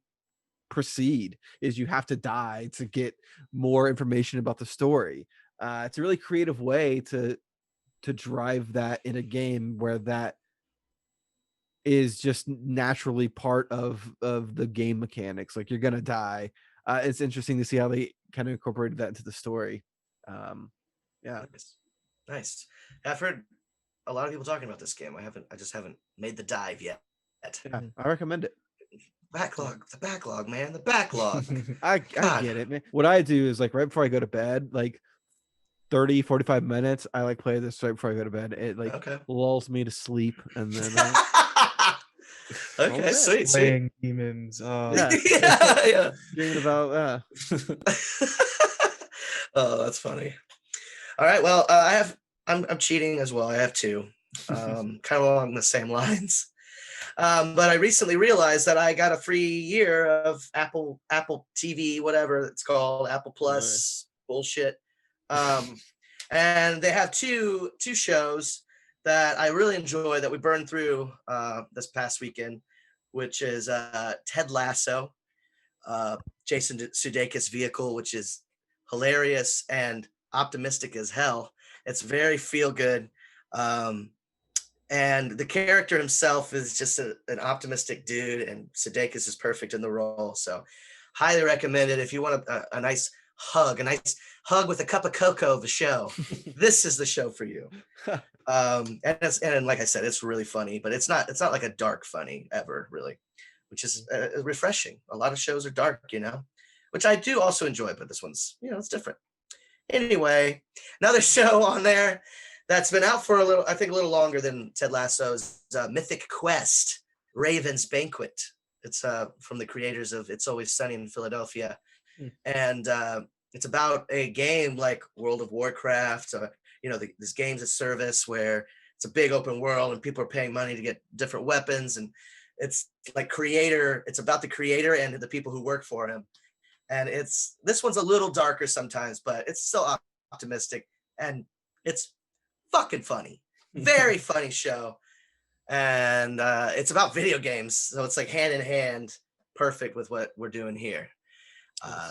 proceed, is you have to die to get more information about the story. It's a really creative way to drive that in a game where that is just naturally part of the game mechanics. Like, you're gonna die. It's interesting to see how they kind of incorporated that into the story. Yeah. Nice. I've heard a lot of people talking about this game. I just haven't made the dive yet. Yeah, I recommend it. The backlog, man, the backlog. I get it, man. What I do is, like, right before I go to bed, like 30, 45 minutes, I like play this right before I go to bed. It like lulls me to sleep, and then okay, sweet. Playing demons. Yeah. Dreaming about Oh, that's funny. All right, well, I'm cheating as well. I have two, kind of along the same lines. But I recently realized that I got a free year of Apple TV, whatever it's called, Apple Plus bullshit. And they have two shows that I really enjoy that we burned through this past weekend, which is Ted Lasso, Jason Sudeikis' vehicle, which is hilarious and optimistic as hell. It's very feel good. And the character himself is just an optimistic dude, and Sudeikis is perfect in the role. So highly recommend it if you want a nice hug with a cup of cocoa of a show. This is the show for you. And like I said, it's really funny, but it's not like a dark funny ever, really, which is refreshing. A lot of shows are dark, which I do also enjoy, but this one's, it's different. Anyway, another show on there that's been out for a little longer than Ted Lasso's Mythic Quest, Raven's Banquet. It's from the creators of It's Always Sunny in Philadelphia. And it's about a game like World of Warcraft, these games of service where it's a big open world and people are paying money to get different weapons. And it's like it's about the creator and the people who work for him. And this one's a little darker sometimes, but it's still optimistic, and it's fucking funny. Very funny show. And it's about video games, so it's like hand in hand, perfect with what we're doing here.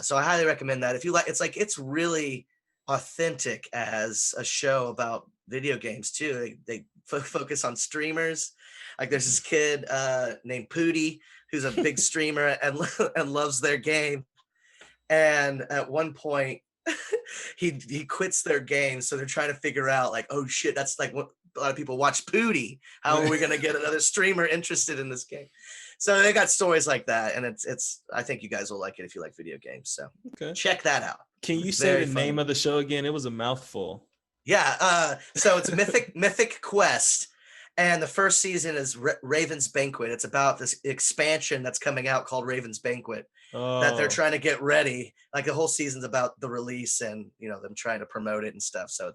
So I highly recommend that. If you like, it's really authentic as a show about video games too. They focus on streamers. Like, there's this kid named Pooty who's a big streamer and loves their game. And at one point, he quits their game, so they're trying to figure out, like, oh shit, that's like what a lot of people watch Pooty. How are we gonna get another streamer interested in this game? So they got stories like that, and it's I think you guys will like it if you like video games. So check that out. Can you say the name of the show again? It was a mouthful. Yeah. So it's Mythic Quest. And the first season is Raven's Banquet. It's about this expansion that's coming out called Raven's Banquet that they're trying to get ready. Like, the whole season's about the release and, them trying to promote it and stuff. So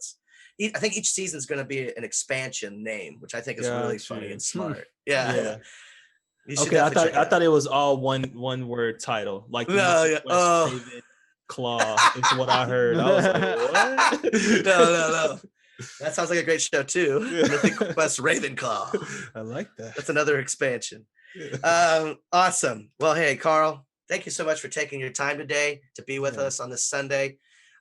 I think each season's going to be an expansion name, which I think is really funny and smart. Yeah. Okay, I thought it was all one word title. Like, Raven Claw is what I heard. I was like, what? No. That sounds like a great show too. Mythic Quest Ravenclaw. I like that. That's another expansion. Awesome. Well, hey, Carl, thank you so much for taking your time today to be with us on this Sunday.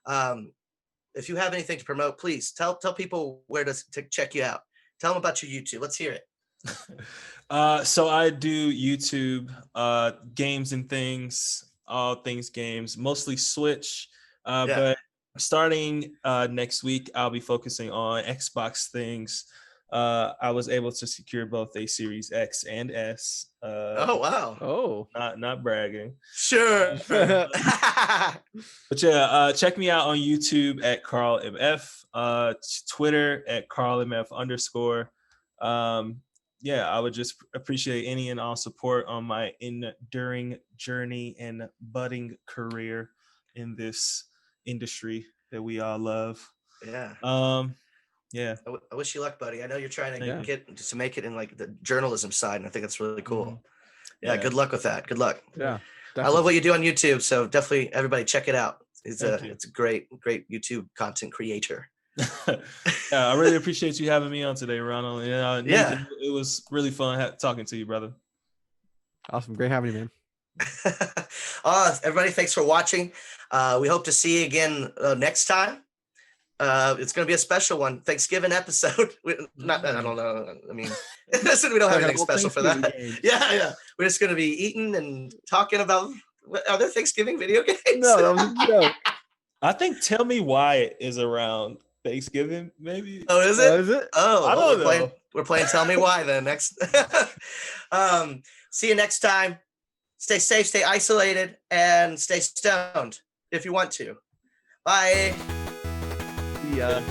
If you have anything to promote, please tell people where to check you out. Tell them about your YouTube. Let's hear it. So I do YouTube, games and things, all things games, mostly Switch, but starting next week, I'll be focusing on Xbox things. I was able to secure both a Series X and S. Oh, wow. Oh, not bragging. Sure. But yeah, check me out on YouTube at CarlMF, Twitter at CarlMF_. Yeah, I would just appreciate any and all support on my enduring journey and budding career in this industry that we all love. Yeah. Yeah. I wish you luck, buddy. I know you're trying to get to make it in like the journalism side, and I think that's really cool. Yeah. Good luck with that. Good luck. Yeah. Definitely. I love what you do on YouTube, so definitely everybody check it out. It's a great YouTube content creator. Yeah, I really appreciate you having me on today, Ronald. Nathan, it was really fun talking to you, brother. Awesome. Great having you, man. Everybody, thanks for watching. We hope to see you again next time. It's going to be a special one, Thanksgiving episode. I don't know. I mean, we don't have anything special for that. Yeah. We're just going to be eating and talking about other Thanksgiving video games. No, that was a joke. I think Tell Me Why is around Thanksgiving, maybe. Oh, is it? Is it? Oh, I don't know. We're playing Tell Me Why then next. See you next time. Stay safe, stay isolated, and stay stoned if you want to. Bye. Yeah.